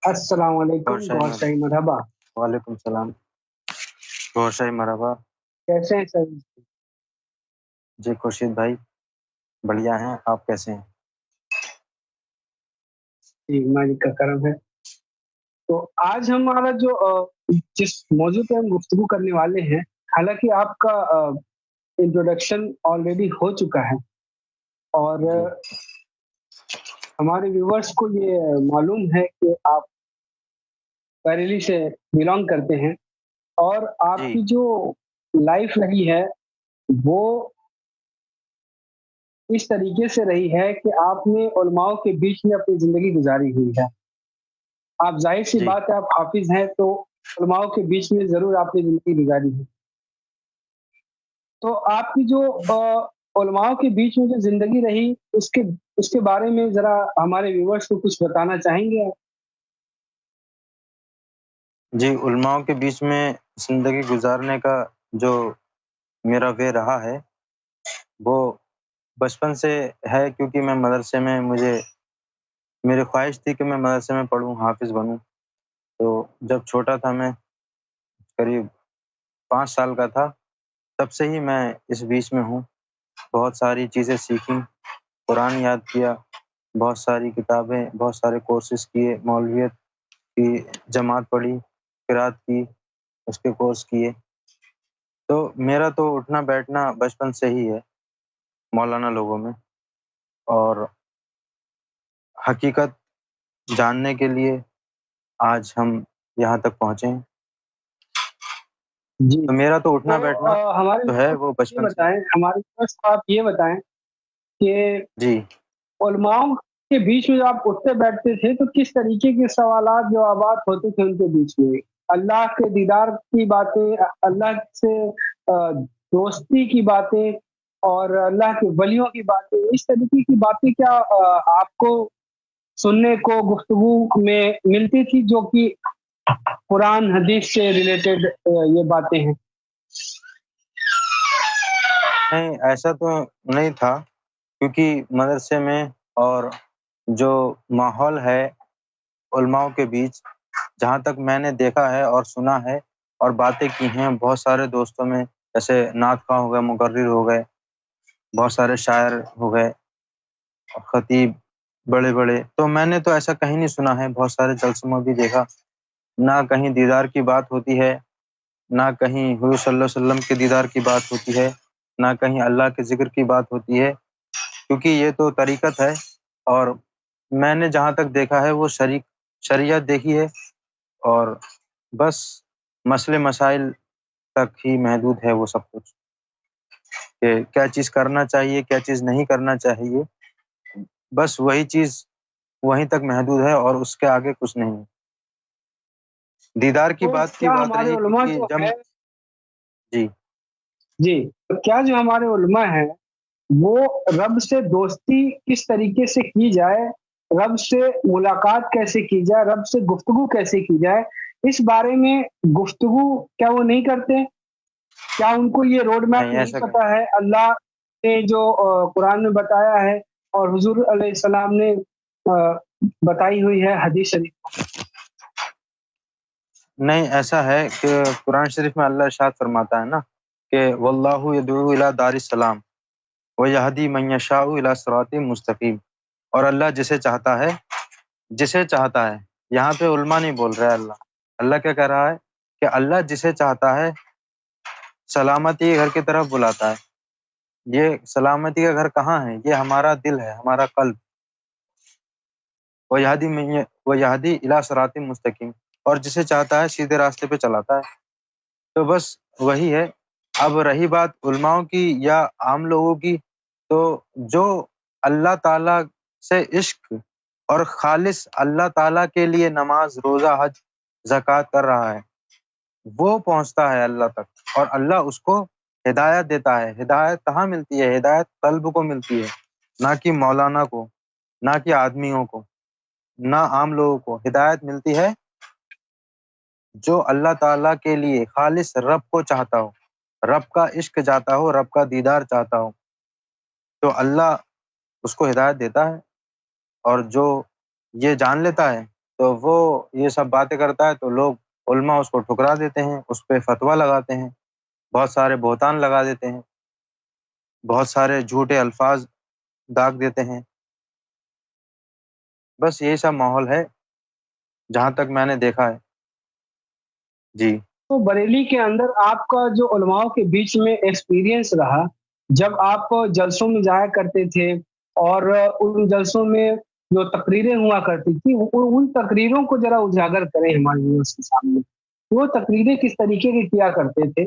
السلام علیکم گوھر شاہی مرحبا. وعلیکم السلام گوھر شاہی مرحبا. کیسے ہیں سر؟ جی خورشید بھائی بڑھیا ہیں، آپ کیسے ہیں؟ جی مالک کا کرم ہے. تو آج ہمارا جو جس موضوع پہ ہم گفتگو کرنے والے ہیں، حالانکہ آپ کا انٹروڈکشن آلریڈی ہو چکا ہے اور ہمارے ویورز کو یہ معلوم ہے کہ آپ بریلی سے بلانگ کرتے ہیں اور آپ کی جو لائف رہی ہے وہ اس طریقے سے رہی ہے کہ آپ نے علماء کے بیچ میں اپنی زندگی گزاری ہوئی ہے. آپ ظاہر سی بات ہے آپ حافظ ہیں تو علماء کے بیچ میں ضرور آپ نے زندگی گزاری ہے. تو آپ کی جو علماء کے بیچ میں جو زندگی رہی اس کے بارے میں ذرا ہمارے ویورز کو کچھ بتانا چاہیں گے آپ؟ جی، علماء کے بیچ میں زندگی گزارنے کا جو میرا وے رہا ہے وہ بچپن سے ہے، کیونکہ میں مدرسے میں میری خواہش تھی کہ میں مدرسے میں پڑھوں، حافظ بنوں. تو جب چھوٹا تھا، میں قریب 5 سال کا تھا، تب سے ہی میں اس بیچ میں ہوں. بہت ساری چیزیں سیکھیں، قرآن یاد کیا، بہت ساری کتابیں، بہت سارے کورسز کیے، مولویت کی جماعت پڑھی، قرات کی، اس کے کورس کیے. تو میرا تو اٹھنا بیٹھنا بچپن سے ہی ہے مولانا لوگوں میں، اور حقیقت جاننے کے لیے آج ہم یہاں تک پہنچے ہیں. جی تو میرا تو اٹھنا بیٹھنا ہمارے جو ہے وہ بچپن سے. ہمارے پاس آپ یہ بتائیں کہ جی علماء کے بیچ میں جو آپ اٹھتے بیٹھتے تھے تو کس طریقے کے سوالات جوابات ہوتے تھے ان کے بیچ میں؟ اللہ کے دیدار کی باتیں، اللہ سے دوستی کی باتیں اور اللہ کے ولیوں کی باتیں، اس طریقے کی باتیں کیا آپ کو سننے کو گفتگو میں ملتی تھی جو کہ قرآن حدیث سے ریلیٹڈ یہ باتیں ہیں؟ نہیں، ایسا تو نہیں تھا، کیونکہ مدرسے میں اور جو ماحول ہے علماء کے بیچ، جہاں تک میں نے دیکھا ہے اور سنا ہے اور باتیں کی ہیں بہت سارے دوستوں میں، جیسے نعت خواں ہو گئے، مقرر ہو گئے، بہت سارے شاعر ہو گئے، خطیب بڑے بڑے، تو میں نے تو ایسا کہیں نہیں سنا ہے. بہت سارے جلسوں میں بھی دیکھا، نہ کہیں دیدار کی بات ہوتی ہے، نہ کہیں حضور صلی اللہ علیہ وسلم کے دیدار کی بات ہوتی ہے، نہ کہیں اللہ کے ذکر کی بات ہوتی ہے، کیونکہ یہ تو طریقت ہے. اور میں نے جہاں تک دیکھا ہے وہ شریعت دیکھی ہے، اور بس مسئلے مسائل تک ہی محدود ہے وہ سب کچھ، کہ کیا چیز کرنا چاہیے، کیا چیز نہیں کرنا چاہیے، بس وہی چیز وہیں تک محدود ہے اور اس کے آگے کچھ نہیں. دیدار کی بات کی بات رہی، کیونکہ جب جی کیا جو ہمارے علماء ہیں وہ رب سے دوستی کس طریقے سے کی جائے، رب سے ملاقات کیسے کی جائے، رب سے گفتگو کیسے کی جائے، اس بارے میں گفتگو کیا وہ نہیں کرتے؟ کیا ان کو یہ روڈ میپ نہیں پتا ہے؟ اللہ نے جو قرآن میں بتایا ہے اور حضور علیہ السلام نے بتائی ہوئی ہے حدیث شریف؟ نہیں، ایسا ہے کہ قرآن شریف میں اللہ ارشاد فرماتا ہے نا کہ واللہ یدعو الی دار السلام ویہدی من یشاء الی صراط مستقیم. اور اللہ جسے چاہتا ہے، یہاں پہ علماء نہیں بول رہے، اللہ کیا کہہ رہا ہے کہ اللہ جسے چاہتا ہے سلامتی کے گھر کی طرف بلاتا ہے. یہ سلامتی کا گھر کہاں ہے؟ یہ ہمارا دل ہے، ہمارا قلب. ویہدی الی صراط مستقیم، اور جسے چاہتا ہے سیدھے راستے پہ چلاتا ہے. تو بس وہی ہے. اب رہی بات علماؤں کی یا عام لوگوں کی، تو جو اللہ تعالیٰ سے عشق اور خالص اللہ تعالیٰ کے لیے نماز، روزہ، حج، زکوٰۃ کر رہا ہے، وہ پہنچتا ہے اللہ تک، اور اللہ اس کو ہدایت دیتا ہے. ہدایت کہاں ملتی ہے؟ ہدایت قلب کو ملتی ہے، نہ کہ مولانا کو، نہ کہ آدمیوں کو، نہ عام لوگوں کو. ہدایت ملتی ہے جو اللہ تعالیٰ کے لیے خالص رب کو چاہتا ہو، رب کا عشق چاہتا ہو، رب کا دیدار چاہتا ہو، تو اللہ اس کو ہدایت دیتا ہے. اور جو یہ جان لیتا ہے تو وہ یہ سب باتیں کرتا ہے تو لوگ علماء اس کو ٹھکرا دیتے ہیں، اس پہ فتویٰ لگاتے ہیں، بہت سارے بہتان لگا دیتے ہیں، بہت سارے جھوٹے الفاظ داغ دیتے ہیں۔ بس یہی سب ماحول ہے جہاں تک میں نے دیکھا ہے۔ جی تو بریلی کے اندر آپ کا جو علماء کے بیچ میں ایکسپیرینس رہا، جب آپ جلسوں میں جایا کرتے تھے اور ان جلسوں میں جو تقریریں ہوا کرتی تھی، ان تقریروں کو ذرا اجاگر کریں ہمارے ویورز کے سامنے، وہ تقریریں کس طریقے کی کیا کرتے تھے،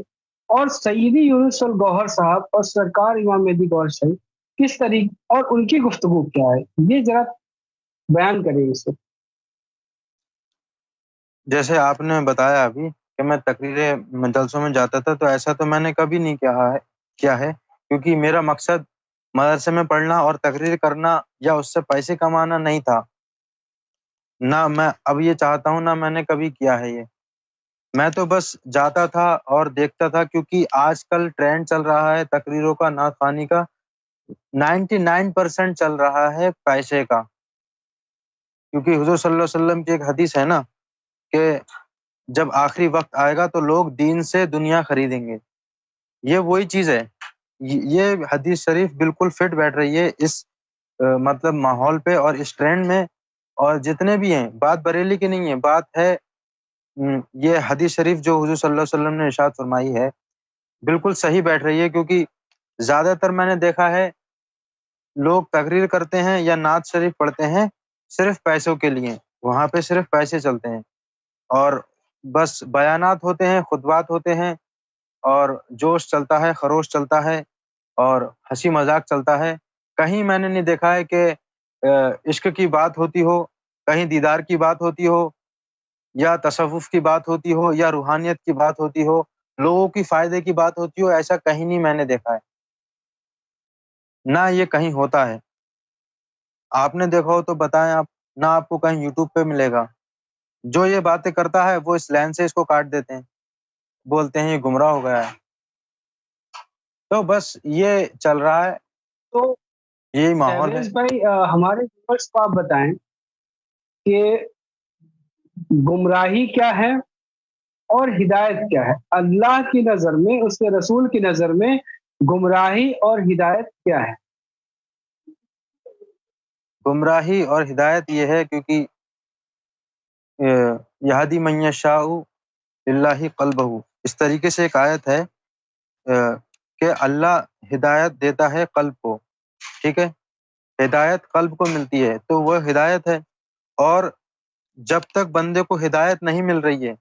اور سیدی یونس الگوہر صاحب اور سرکار امام مہدی گوہر صاحب کس طریقے اور ان کی گفتگو کیا ہے، یہ ذرا بیان کریں اسے۔ جیسے آپ نے بتایا ابھی کہ میں تقریریں جلسوں میں جاتا تھا، تو ایسا تو میں نے کبھی نہیں کیا ہے کیونکہ میرا مقصد مدرسے میں پڑھنا اور تقریر کرنا یا اس سے پیسے کمانا نہیں تھا، نہ میں اب یہ چاہتا ہوں، نہ میں نے کبھی کیا ہے یہ۔ میں تو بس جاتا تھا اور دیکھتا تھا، کیونکہ آج کل ٹرینڈ چل رہا ہے تقریروں کا، نعت خوانی کا 99% چل رہا ہے پیسے کا، کیونکہ حضور صلی اللہ علیہ وسلم کی ایک حدیث ہے نا کہ جب آخری وقت آئے گا تو لوگ دین سے دنیا خریدیں گے۔ یہ وہی چیز ہے، یہ حدیث شریف بالکل فٹ بیٹھ رہی ہے اس مطلب ماحول پہ اور اس ٹرینڈ میں، اور جتنے بھی ہیں، بات بریلی کی نہیں ہے، بات ہے یہ حدیث شریف جو حضور صلی اللہ علیہ وسلم نے ارشاد فرمائی ہے بالکل صحیح بیٹھ رہی ہے، کیونکہ زیادہ تر میں نے دیکھا ہے لوگ تقریر کرتے ہیں یا نعت شریف پڑھتے ہیں صرف پیسوں کے لیے، وہاں پہ صرف پیسے چلتے ہیں اور بس بیانات ہوتے ہیں، خطبات ہوتے ہیں اور جوش چلتا ہے، خروش چلتا ہے اور ہنسی مذاق چلتا ہے۔ کہیں میں نے نہیں دیکھا ہے کہ عشق کی بات ہوتی ہو، کہیں دیدار کی بات ہوتی ہو، یا تصوف کی بات ہوتی ہو، یا روحانیت کی بات ہوتی ہو، لوگوں کی فائدے کی بات ہوتی ہو، ایسا کہیں نہیں میں نے دیکھا ہے، نہ یہ کہیں ہوتا ہے۔ آپ نے دیکھا ہو تو بتائیں آپ، نہ آپ کو کہیں یوٹیوب پہ ملے گا۔ جو یہ باتیں کرتا ہے وہ اس لائن سے اس کو کاٹ دیتے ہیں، بولتے ہیں یہ گمراہ ہو گیا ہے۔ تو بس یہ چل رہا ہے، تو یہی ماحول ہے۔ پرویز بھائی، ہمارے ویورز کو آپ بتائیں کہ گمراہی کیا ہے اور ہدایت کیا ہے؟ اللہ کی نظر میں، اس کے رسول کی نظر میں گمراہی اور ہدایت کیا ہے؟ گمراہی اور ہدایت یہ ہے، کیونکہ یہدی من یشاء اللہ قلبہ، اس طریقے سے ایک آیت ہے کہ اللہ ہدایت دیتا ہے قلب کو، ٹھیک ہے، ہدایت قلب کو ملتی ہے تو وہ ہدایت ہے۔ اور جب تک بندے کو ہدایت نہیں مل رہی ہے،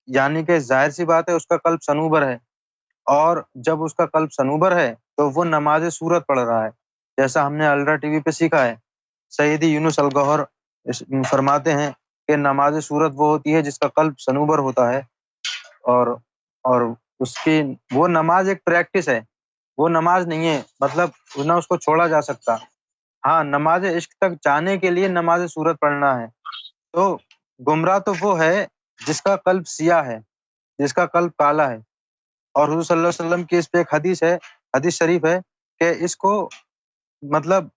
یعنی کہ ظاہر سی بات ہے اس کا قلب صنوبر ہے، اور جب اس کا قلب صنوبر ہے تو وہ نماز صورت پڑھ رہا ہے، جیسا ہم نے الرا ٹی وی پہ سیکھا ہے۔ سیدی یونس الگوہر فرماتے ہیں کہ نماز صورت وہ ہوتی ہے جس کا قلب صنوبر ہوتا ہے، اور اس کی وہ نماز ایک پریکٹس ہے، وہ نماز نہیں ہے، مطلب نہ اس کو چھوڑا جا سکتا۔ ہاں، نماز عشق تک جانے کے لیے نماز صورت پڑھنا ہے۔ تو گمراہ تو وہ ہے جس کا قلب سیاہ ہے، جس کا قلب کالا ہے، اور حضور صلی اللہ علیہ وسلم کی اس پہ ایک حدیث شریف ہے کہ اس کو مطلب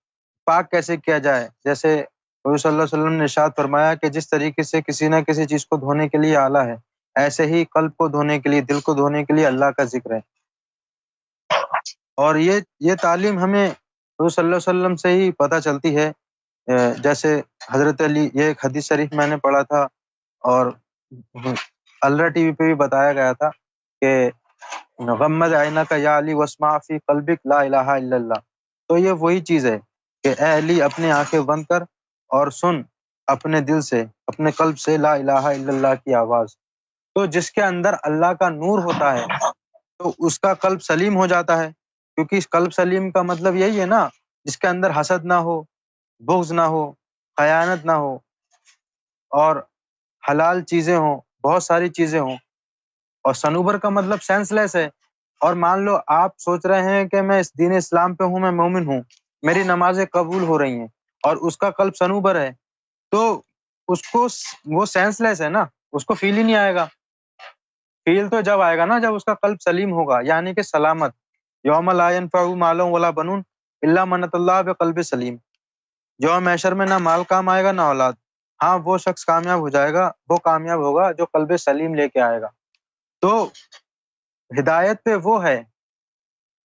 پاک کیسے کیا جائے۔ جیسے حضور صلی اللہ علیہ وسلم نے ارشاد فرمایا کہ جس طریقے سے کسی نہ کسی چیز کو دھونے کے لیے آلہ ہے، ایسے ہی قلب کو دھونے کے لیے، دل کو دھونے کے لیے اللہ کا ذکر ہے۔ اور یہ تعلیم ہمیں حضور صلی اللہ علیہ وسلم سے ہی پتہ چلتی ہے۔ جیسے حضرت علی، یہ ایک حدیث شریف میں نے پڑھا تھا اور الرا ٹی وی پہ بھی بتایا گیا تھا کہ غمض عینک یا علی واسمع فی قلبک لا الہ الا اللہ۔ تو یہ وہی چیز ہے کہ اے علی اپنے آنکھیں بند کر اور سن اپنے دل سے، اپنے قلب سے لا الہ الا اللہ کی آواز۔ تو جس کے اندر اللہ کا نور ہوتا ہے تو اس کا قلب سلیم ہو جاتا ہے، کیونکہ اس قلب سلیم کا مطلب یہی ہے نا، جس کے اندر حسد نہ ہو، بغض نہ ہو، خیانت نہ ہو، اور حلال چیزیں ہوں، بہت ساری چیزیں ہوں۔ اور صنوبر کا مطلب سینس لیس ہے۔ اور مان لو آپ سوچ رہے ہیں کہ میں اس دین اسلام پہ ہوں، میں مومن ہوں، میری نمازیں قبول ہو رہی ہیں، اور اس کا قلب صنوبر ہے، تو اس کو وہ سینس لیس ہے نا، اس کو فیل ہی نہیں آئے گا۔ فیل تو جب آئے گا نا جب اس کا قلب سلیم ہوگا، یعنی کہ سلامت۔ یوم لا ينفع مال ولا بنون الا من اتى الله بقلب سلیم۔ یوم محشر میں نہ مال کام آئے گا نہ اولاد، ہاں وہ شخص کامیاب ہو جائے گا، وہ کامیاب ہوگا جو قلب سلیم لے کے آئے گا۔ تو ہدایت پہ وہ ہے،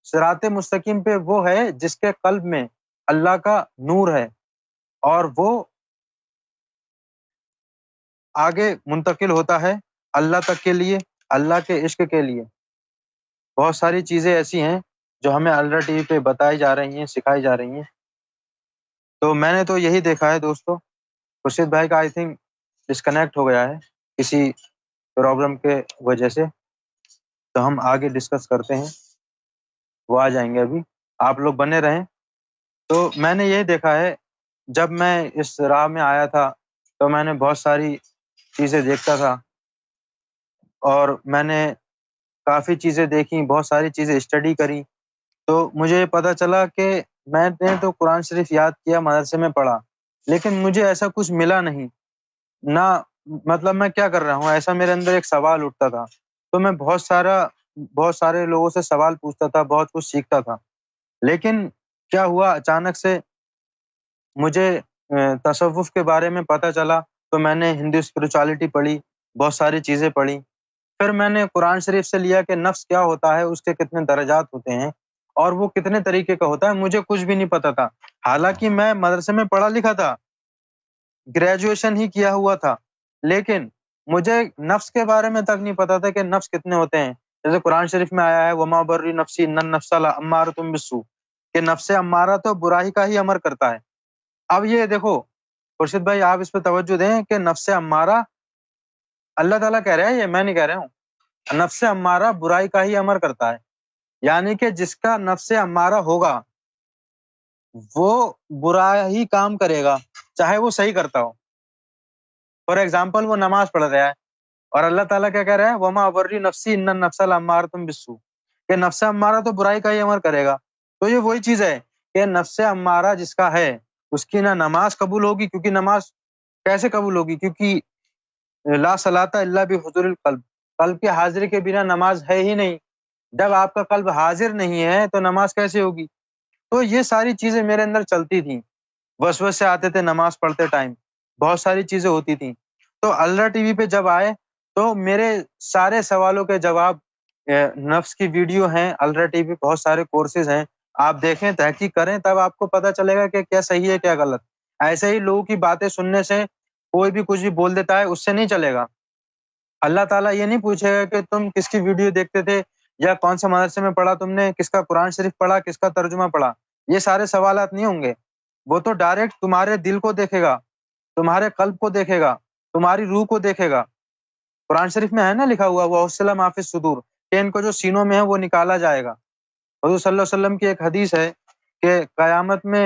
صراط مستقیم پہ وہ ہے جس کے قلب میں اللہ کا نور ہے، اور وہ آگے منتقل ہوتا ہے اللہ تک کے لیے، اللہ کے عشق کے لیے۔ بہت ساری چیزیں ایسی ہیں جو ہمیں الرا ٹی وی پہ بتائی جا رہی ہیں، سکھائی جا رہی ہیں۔ تو میں نے تو یہی دیکھا ہے دوستو۔ خورشید بھائی کا آئی تھنک ڈسکنیکٹ ہو گیا ہے کسی پرابلم کے وجہ سے، تو ہم آگے ڈسکس کرتے ہیں، وہ آ جائیں گے ابھی، آپ لوگ بنے رہیں۔ تو میں نے یہی دیکھا ہے، جب میں اس راہ میں آیا تھا تو میں نے بہت ساری چیزیں دیکھتا تھا، اور میں نے کافی چیزیں دیکھی، بہت ساری چیزیں اسٹڈی کری، تو مجھے یہ پتہ چلا کہ میں نے تو قرآن شریف یاد کیا، مدرسے میں پڑھا، لیکن مجھے ایسا کچھ ملا نہیں، نہ مطلب میں کیا کر رہا ہوں، ایسا میرے اندر ایک سوال اٹھتا تھا۔ تو میں بہت سارے لوگوں سے سوال پوچھتا تھا، بہت کچھ سیکھتا تھا، لیکن کیا ہوا، اچانک سے مجھے تصوف کے بارے میں پتہ چلا، تو میں نے ہندو اسپرچوالٹی پڑھی، بہت ساری چیزیں پڑھی، پھر میں نے قرآن شریف سے لیا کہ نفس کیا ہوتا ہے، اس کے کتنے درجات ہوتے ہیں، اور وہ کتنے طریقے کا ہوتا ہے۔ مجھے کچھ بھی نہیں پتا تھا، حالانکہ میں مدرسے میں پڑھا لکھا تھا، گریجویشن ہی کیا ہوا تھا، لیکن مجھے نفس کے بارے میں تک نہیں پتا تھا کہ نفس کتنے ہوتے ہیں۔ جیسے قرآن شریف میں آیا ہے وما بری نفسی ان النفس لامارۃ بالسوء، کہ نفس امارہ تو برائی کا ہی امر کرتا ہے۔ اب یہ دیکھو خورشید بھائی، آپ اس پہ توجہ دیں کہ نفس امارہ اللہ تعالیٰ کہہ رہا ہے، یہ میں نہیں کہہ رہا ہوں، نفس امارہ برائی کا ہی امر کرتا ہے، یعنی کہ جس کا نفس امارہ ہوگا وہ برا ہی کام کرے گا، چاہے وہ صحیح کرتا ہو۔ فار ایگزامپل وہ نماز پڑھ رہا ہے، اور اللہ تعالیٰ کیا کہہ رہا ہے، وما ابری نفسی ان النفس لامارۃ بالسوء، کہ نفس امارہ تو برائی کا ہی امر کرے گا۔ تو یہ وہی چیز ہے کہ نفس امارہ جس کا ہے اس کی نہ نماز قبول ہوگی، کیونکہ نماز کیسے قبول ہوگی، کیونکہ لا صلاۃ الا بحضور القلب، قلب کے حاضری کے بنا نماز ہے ہی نہیں۔ جب آپ کا قلب حاضر نہیں ہے تو نماز کیسے ہوگی؟ تو یہ ساری چیزیں میرے اندر چلتی تھیں، وسوسے آتے تھے نماز پڑھتے ٹائم، بہت ساری چیزیں ہوتی تھیں۔ تو الرا ٹی وی پہ جب آئے تو میرے سارے سوالوں کے جواب، نفس کی ویڈیو ہیں الرا ٹی وی، بہت سارے کورسز ہیں، آپ دیکھیں، تحقیق کریں، تب آپ کو پتہ چلے گا کہ کیا صحیح ہے کیا غلط۔ ایسے ہی لوگوں کی باتیں سننے سے کوئی بھی کچھ بھی بول دیتا ہے، اس سے نہیں چلے گا۔ اللہ تعالیٰ یہ نہیں پوچھے گا کہ تم کس کی ویڈیو دیکھتے تھے، یا کون سے مدرسے میں پڑھا تم نے، کس کا قرآن شریف پڑھا، کس کا ترجمہ پڑھا، یہ سارے سوالات نہیں ہوں گے۔ وہ تو ڈائریکٹ تمہارے دل کو دیکھے گا، تمہارے قلب کو دیکھے گا، تمہاری روح کو دیکھے گا۔ قرآن شریف میں ہے نا لکھا ہوا، وہ حصل ما فی الصدور، کہ ان کو جو سینوں میں ہے وہ نکالا جائے گا۔ حضور صلی اللہ علیہ وسلم کی ایک حدیث ہے کہ قیامت میں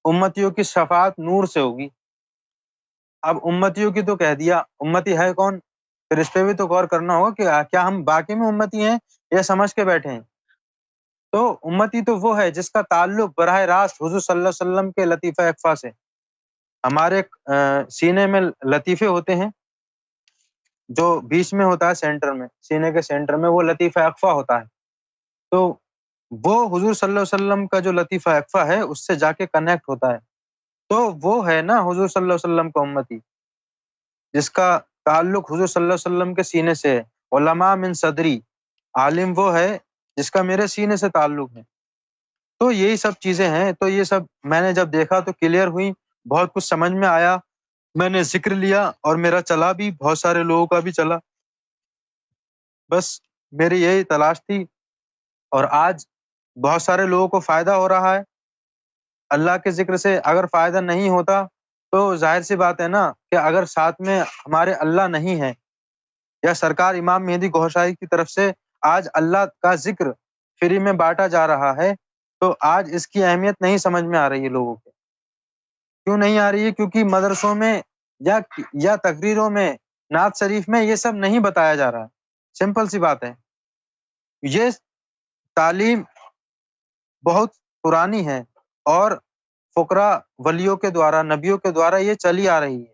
امتیوں کی شفاعت نور سے ہوگی۔ اب امتیوں کی تو کہہ دیا، امتی ہے کون؟ پھر اس پہ بھی تو غور کرنا ہوگا کہ کیا ہم باقی میں امتی ہیں یا سمجھ کے بیٹھے ہیں۔ تو امتی تو وہ ہے جس کا تعلق براہ راست حضور صلی اللہ علیہ وسلم کے لطیفہ اکفا سے۔ ہمارے سینے میں لطیفے ہوتے ہیں، جو بیچ میں ہوتا ہے سینٹر میں، سینے کے سینٹر میں وہ لطیفہ اکفا ہوتا ہے۔ تو وہ حضور صلی اللہ علیہ وسلم کا جو لطیفہ اکفا ہے اس سے جا کے کنیکٹ ہوتا ہے، تو وہ ہے نا حضور صلی اللہ علیہ وسلم کا امتی، جس کا تعلق حضور صلی اللہ علیہ وسلم کے سینے سے ہے۔ علماء من صدری، عالم وہ ہے جس کا میرے سینے سے تعلق ہے۔ تو یہی سب چیزیں ہیں، تو یہ سب میں نے جب دیکھا تو کلیئر ہوئی، بہت کچھ سمجھ میں آیا، میں نے ذکر لیا، اور میرا چلا بھی، بہت سارے لوگوں کا بھی چلا، بس میری یہی تلاش تھی، اور آج بہت سارے لوگوں کو فائدہ ہو رہا ہے اللہ کے ذکر سے۔ اگر فائدہ نہیں ہوتا تو ظاہر سی بات ہے نا کہ اگر ساتھ میں ہمارے اللہ نہیں ہے، یا سرکار امام مہدی گوھر شاہی کی طرف سے آج اللہ کا ذکر فری میں بانٹا جا رہا ہے، تو آج اس کی اہمیت نہیں سمجھ میں آ رہی ہے لوگوں کو۔ کیوں نہیں آ رہی ہے؟ کیونکہ مدرسوں میں یا تقریروں میں، نعت شریف میں یہ سب نہیں بتایا جا رہا ہے۔ سمپل سی بات ہے، یہ تعلیم بہت پرانی ہے، اور فقراء ولیوں کے دوارا، نبیوں کے دوارا یہ چلی آ رہی ہے،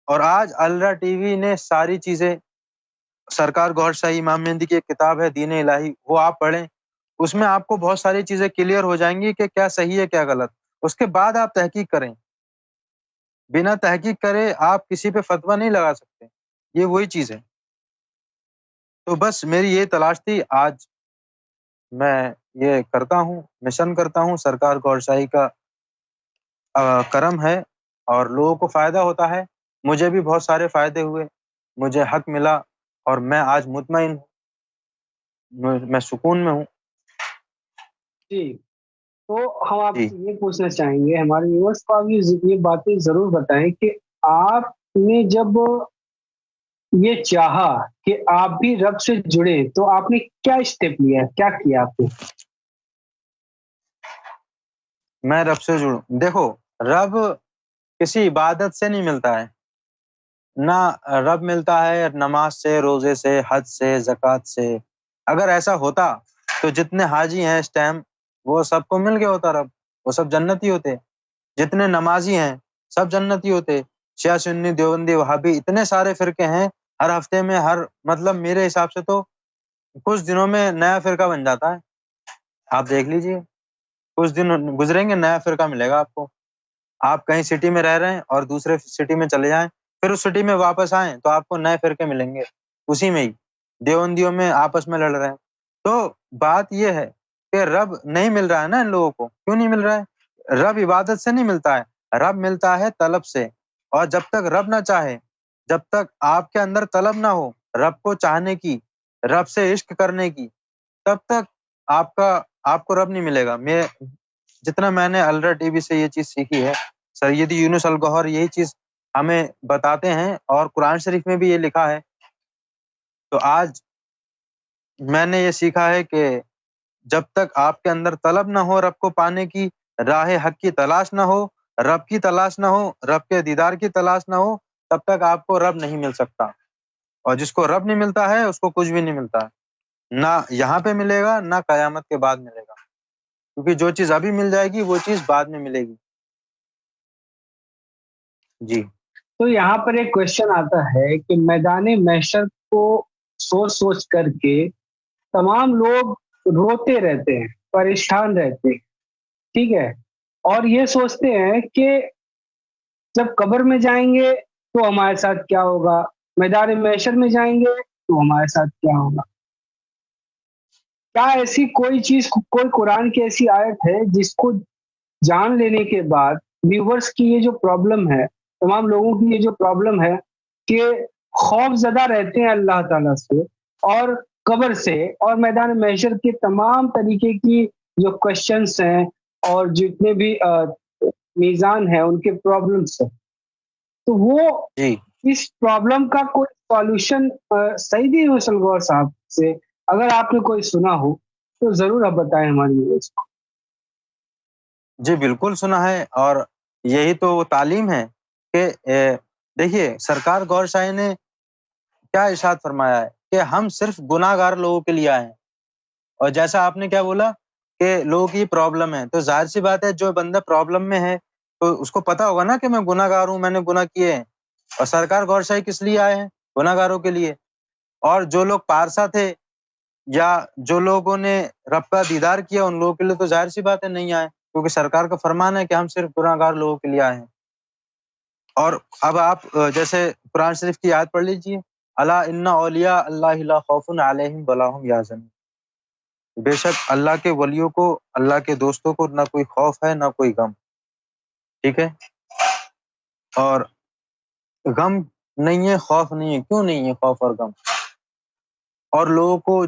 اور آج الرا ٹی وی نے ساری چیزیں، سرکار گوھر شاہی امام مہدی کی ایک کتاب ہے دین الہی، وہ آپ پڑھیں، اس میں آپ کو بہت ساری چیزیں کلیئر ہو جائیں گی کہ کیا صحیح ہے کیا غلط، اس کے بعد آپ تحقیق کریں۔ بنا تحقیق کرے آپ کسی پہ فتویٰ نہیں لگا سکتے، یہ وہی چیز ہے۔ تو بس میری یہ تلاش تھی، آج میں یہ کرتا ہوں، مشن کرتا ہوں، سرکار گور شاہی کا کرم ہے اور لوگوں کو فائدہ ہوتا ہے، مجھے بھی بہت سارے فائدے ہوئے، مجھے حق ملا اور میں آج مطمئن ہوں، میں سکون میں ہوں۔ جی، تو ہم آپ جی سے یہ پوچھنا چاہیں گے، ہمارے ویورس کو آپ یہ باتیں ضرور بتائیں کہ آپ نے جب یہ چاہا کہ آپ بھی رب سے جڑے تو آپ نے کیا اسٹیپ لیا، کیا کیا آپ نے؟ میں رب سے جڑوں، دیکھو رب کسی عبادت سے نہیں ملتا ہے، نہ رب ملتا ہے نماز سے، روزے سے، حج سے، زکوٰۃ سے۔ اگر ایسا ہوتا تو جتنے حاجی ہیں اس ٹائم وہ سب کو مل گیا ہوتا رب، وہ سب جنتی ہوتے۔ جتنے نمازی ہیں سب جنتی ہوتے، شیعہ سنی دیوبندی وہابی اتنے سارے فرقے ہیں، ہر ہفتے میں مطلب میرے حساب سے تو کچھ دنوں میں نیا فرقہ بن جاتا ہے۔ آپ دیکھ لیجئے، کچھ دن گزریں گے نیا فرقہ ملے گا آپ کو۔ آپ کہیں سٹی میں رہ رہے ہیں اور دوسرے سٹی میں چلے جائیں، پھر اس سٹی میں واپس آئیں تو آپ کو نئے فرقے ملیں گے اسی میں ہی، دیوبندیوں میں آپس میں لڑ رہے ہیں۔ تو بات یہ ہے کہ رب نہیں مل رہا ہے نا ان لوگوں کو، کیوں نہیں مل رہا ہے؟ رب عبادت سے نہیں ملتا ہے، رب ملتا ہے طلب سے، اور جب تک رب نہ چاہے، جب تک آپ کے اندر طلب نہ ہو رب کو چاہنے کی، رب سے عشق کرنے کی، تب تک آپ کو رب نہیں ملے گا۔ جتنا میں نے الرا ٹی وی سے یہ چیز سیکھی ہے، سیدی یونس الگوہر یہی چیز ہمیں بتاتے ہیں اور قرآن شریف میں بھی یہ لکھا ہے۔ تو آج میں نے یہ سیکھا ہے کہ جب تک آپ کے اندر طلب نہ ہو رب کو پانے کی، راہ حق کی تلاش نہ ہو، رب کی تلاش نہ ہو، رب کے دیدار کی تلاش نہ ہو، تب تک آپ کو رب نہیں مل سکتا۔ اور جس کو رب نہیں ملتا ہے اس کو کچھ بھی نہیں ملتا ہے، نہ یہاں پہ ملے گا نہ قیامت کے بعد ملے گا، کیونکہ جو چیز ابھی مل جائے گی وہ چیز بعد میں ملے گی۔ جی تو یہاں پر ایک کوشچن آتا ہے کہ میدان محشر کو سوچ سوچ کر کے تمام لوگ روتے رہتے ہیں، پریشان رہتے ہیں، ٹھیک ہے، اور یہ سوچتے ہیں کہ جب قبر میں جائیں گے تو ہمارے ساتھ کیا ہوگا، میدان محشر میں جائیں گے تو ہمارے ساتھ کیا ہوگا۔ کیا ایسی کوئی چیز، کوئی قرآن کی ایسی آیت ہے جس کو جان لینے کے بعد ویورز کی یہ جو پرابلم ہے، تمام لوگوں کی یہ جو پرابلم ہے کہ خوف زدہ رہتے ہیں اللہ تعالیٰ سے اور قبر سے اور میدان محشر کے تمام طریقے کی جو کوشچنس ہیں اور جتنے بھی میزان ہیں ان کے پرابلمس ہیں، تو وہ جی اس پرابلم کا کوئی سالوشن سعیدی حسن غور صاحب سے اگر آپ نے کوئی سنا ہو تو ضرور آپ بتائیں ہماری ویورز کو۔ جی بالکل سنا ہے، اور یہی تو وہ تعلیم ہے کہ دیکھیے سرکار گور شاہی نے کیا ارشاد فرمایا ہے کہ ہم صرف گناہ گار لوگوں کے لیے آئے ہیں۔ اور جیسا آپ نے کیا بولا کہ لوگوں کی پرابلم ہے، تو ظاہر سی بات ہے جو بندہ پرابلم میں ہے تو اس کو پتا ہوگا نا کہ میں گناہ گار ہوں، میں نے گناہ کیے ہیں، اور سرکار گور شاہی کس لیے آئے ہیں؟ گناہ گاروں کے لیے۔ اور جو لوگ پارسا تھے یا جو لوگوں نے رب کا دیدار کیا ان لوگوں کے لیے تو ظاہر سی بات ہے نہیں آئے، کیونکہ سرکار کا فرمان ہے کہ ہم صرف گناہ گار لوگوں کے لیے آئے ہیں۔ اور اب آپ جیسے قرآن شریف کی آیت پڑھ لیجئے، الا ان اولیاء اللہ لا خوف علیہم ولا هم یحزنون، بے شک اللہ کے ولیوں کو، اللہ کے دوستوں کو نہ کوئی خوف ہے نہ کوئی غم، ٹھیک ہے؟ اور غم نہیں ہے، خوف نہیں ہے، کیوں نہیں ہے خوف اور غم؟ اور لوگوں کو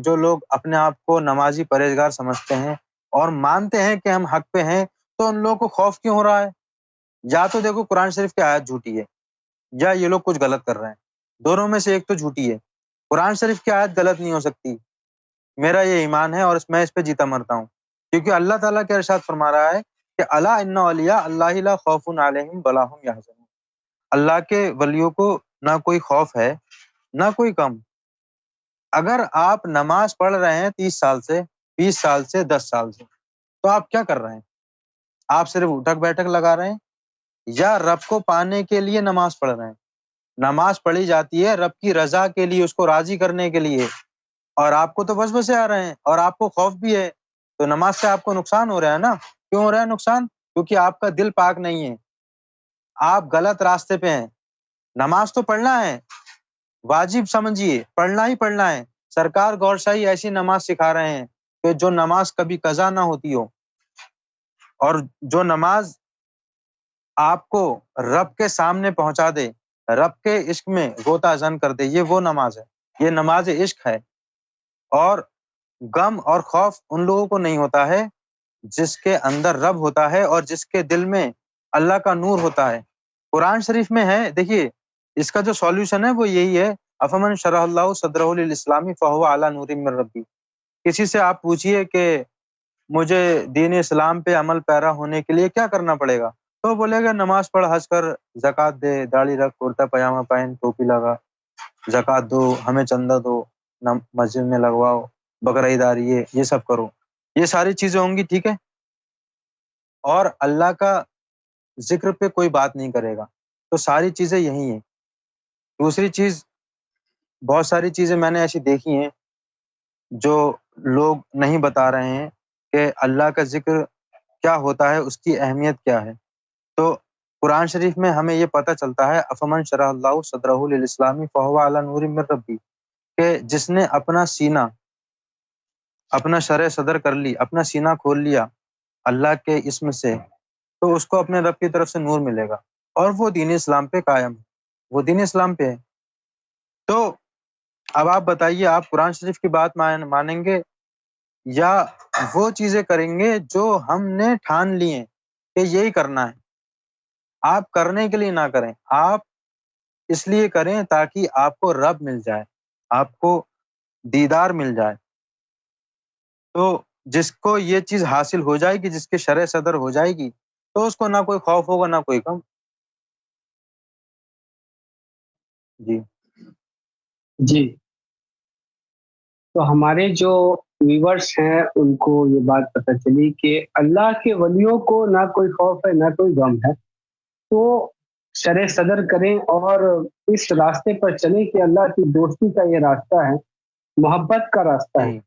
جو لوگ اپنے آپ کو نمازی پرہیزگار سمجھتے ہیں اور مانتے ہیں کہ ہم حق پہ ہیں، تو ان لوگوں کو خوف کیوں ہو رہا ہے؟ یا تو دیکھو قرآن شریف کی آیت جھوٹی ہے یا یہ لوگ کچھ غلط کر رہے ہیں، دونوں میں سے ایک تو جھوٹی ہے۔ قرآن شریف کی آیت غلط نہیں ہو سکتی، میرا یہ ایمان ہے اور میں اس پہ جیتا مرتا ہوں، کیونکہ اللہ تعالیٰ کے ارشاد فرما رہا ہے کہ الا ان اولیاء اللہ لا خوف علیہم ولا هم یحزنون، اللہ کے ولیوں کو نہ کوئی خوف ہے نہ کوئی غم۔ اگر آپ نماز پڑھ رہے ہیں 30 سال سے، 20 سال سے، 10 سال سے، تو آپ کیا کر رہے ہیں؟ آپ صرف اٹھک بیٹھک لگا رہے ہیں یا رب کو پانے کے لیے نماز پڑھ رہے ہیں؟ نماز پڑھی جاتی ہے رب کی رضا کے لیے، اس کو راضی کرنے کے لیے، اور آپ کو تو وسوسے آ رہے ہیں اور آپ کو خوف بھی ہے، تو نماز سے آپ کو نقصان ہو رہا ہے نا۔ کیوں ہو رہا ہے نقصان؟ کیونکہ آپ کا دل پاک نہیں ہے، آپ غلط راستے پہ ہیں. نماز تو پڑھنا ہے، واجب سمجھیے، پڑھنا ہی پڑھنا ہے. سرکار گور شاہی ایسی نماز سکھا رہے ہیں کہ جو نماز کبھی قضا نہ ہوتی ہو، اور جو نماز آپ کو رب کے سامنے پہنچا دے، رب کے عشق میں غوطہ زن کر دے، یہ وہ نماز ہے. یہ نماز عشق ہے. اور غم اور خوف ان لوگوں کو نہیں ہوتا ہے جس کے اندر رب ہوتا ہے اور جس کے دل میں اللہ کا نور ہوتا ہے. قرآن شریف میں ہے، دیکھیے اس کا جو سولوشن ہے وہ یہی ہے، افمن شرح اللہ صدرہ للاسلام فہو علی نور من ربی. کسی سے آپ پوچھئے کہ مجھے دین اسلام پہ عمل پیرا ہونے کے لیے کیا کرنا پڑے گا، تو بولے گا نماز پڑھ، حج کر، زکوٰۃ دے، داڑھی رکھ، کرتا پاجامہ پہن، ٹوپی لگا، زکوٰۃ دو، ہمیں چندہ دو، مسجد میں لگواؤ، بقرہ عید آ رہی ہے، یہ سب کرو. یہ ساری چیزیں ہوں گی، ٹھیک ہے. اور اللہ کا ذکر پہ کوئی بات نہیں کرے گا. تو ساری چیزیں یہی ہیں. دوسری چیز، بہت ساری چیزیں میں نے ایسی دیکھی ہیں جو لوگ نہیں بتا رہے ہیں کہ اللہ کا ذکر کیا ہوتا ہے، اس کی اہمیت کیا ہے. تو قرآن شریف میں ہمیں یہ پتہ چلتا ہے، افمن شرح اللہ صدرہ للاسلام فہو علی نور من ربی، کہ جس نے اپنا سینہ، اپنا شرح صدر کر لی، اپنا سینہ کھول لیا اللہ کے اسم سے، تو اس کو اپنے رب کی طرف سے نور ملے گا، اور وہ دین اسلام پہ قائم ہے، وہ دین اسلام پہ ہے. تو اب آپ بتائیے، آپ قرآن شریف کی بات مانیں گے یا وہ چیزیں کریں گے جو ہم نے ٹھان لی ہیں کہ یہی کرنا ہے. آپ کرنے کے لیے نہ کریں، آپ اس لیے کریں تاکہ آپ کو رب مل جائے، آپ کو دیدار مل جائے. تو جس کو یہ چیز حاصل ہو جائے گی، جس کے شرح صدر ہو جائے گی، تو اس کو نہ کوئی خوف ہوگا، نہ کوئی غم. جی جی. تو ہمارے جو ویورز ہیں ان کو یہ بات پتہ چلی کہ اللہ کے ولیوں کو نہ کوئی خوف ہے نہ کوئی غم ہے. تو شرح صدر کریں اور اس راستے پر چلیں کہ اللہ کی دوستی کا یہ راستہ ہے، محبت کا راستہ ہے.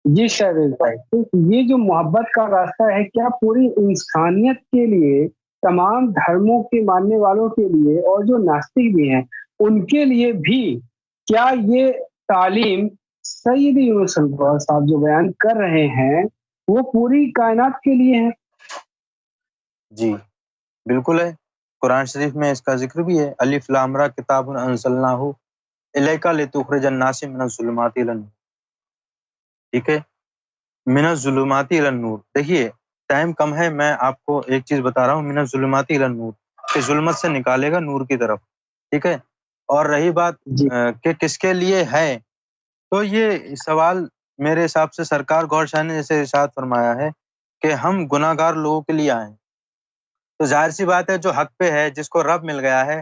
جی شہریز بھائی، تو یہ جو محبت کا راستہ ہے، کیا پوری انسانیت کے لیے، تمام دھرموں کے ماننے والوں کے لیے، اور جو ناستک بھی ہیں ان کے لیے بھی، کیا یہ تعلیم سیدی یونس صاحب جو بیان کر رہے ہیں وہ پوری کائنات کے لیے ہے؟ جی بالکل ہے. قرآن شریف میں اس کا ذکر بھی ہے، الف لام را کتاب انزلناہ الیک لتخرج الناس من الظلمات الی النور. ٹھیک ہے، من الظلمات الی النور. دیکھیے ٹائم کم ہے، میں آپ کو ایک چیز بتا رہا ہوں، من الظلمات الی النور، کہ ظلمت سے نکالے گا نور کی طرف. ٹھیک ہے. اور رہی بات جی کہ کس کے لیے ہے، تو یہ سوال میرے حساب سے سرکار گور شاہ نے جیسے ارشاد فرمایا ہے کہ ہم گناہ گار لوگوں کے لیے آئے ہیں. تو ظاہر سی بات ہے، جو حق پہ ہے، جس کو رب مل گیا ہے،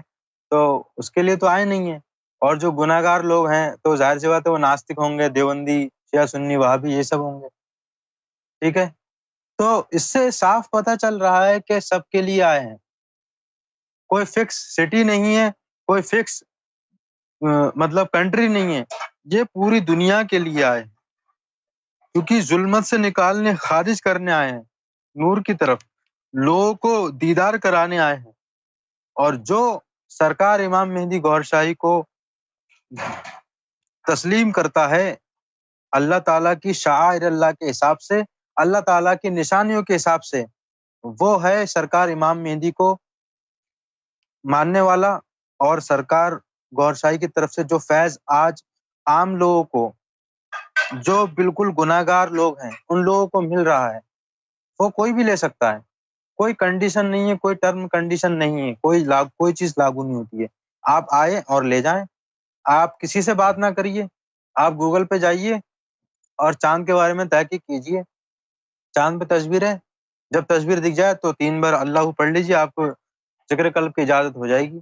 تو اس کے لیے تو آئے نہیں ہیں. اور جو گناہ گار لوگ ہیں تو ظاہر سی بات ہے وہ ناستک ہوں گے، دیوبندی، شیعہ سنی، وہابی، یہ سب ہوں گے. ٹھیک ہے. تو اس سے صاف پتہ چل رہا ہے کہ سب کے لیے آئے ہیں. کوئی فکس سٹی نہیں ہے، کوئی فکس مطلب کنٹری نہیں ہے، یہ پوری دنیا کے لیے آئے ہیں، کیونکہ ظلمت سے نکالنے، خارج کرنے آئے ہیں نور کی طرف، لوگوں کو دیدار کرانے آئے ہیں. اور جو سرکار امام مہدی گور شاہی کو تسلیم کرتا ہے اللہ تعالیٰ کی شعائر اللہ کے حساب سے، اللہ تعالیٰ کی نشانیوں کے حساب سے، وہ ہے سرکار امام مہدی کو ماننے والا. اور سرکار گور شاہی کی طرف سے جو فیض آج عام لوگوں کو، جو بالکل گناہ گار لوگ ہیں، ان لوگوں کو مل رہا ہے، وہ کوئی بھی لے سکتا ہے. کوئی کنڈیشن نہیں ہے، کوئی ٹرم کنڈیشن نہیں ہے، کوئی چیز لاگو نہیں ہوتی ہے. آپ آئے اور لے جائیں. آپ کسی سے بات نہ کریے، آپ گوگل پہ جائیے اور چاند کے بارے میں تحقیق کیجیے. چاند پہ تصویر ہے، جب تصویر دکھ جائے تو 3 بار اللہ پڑھ لیجیے، آپ کو ذکر قلب کی اجازت ہو جائے گی.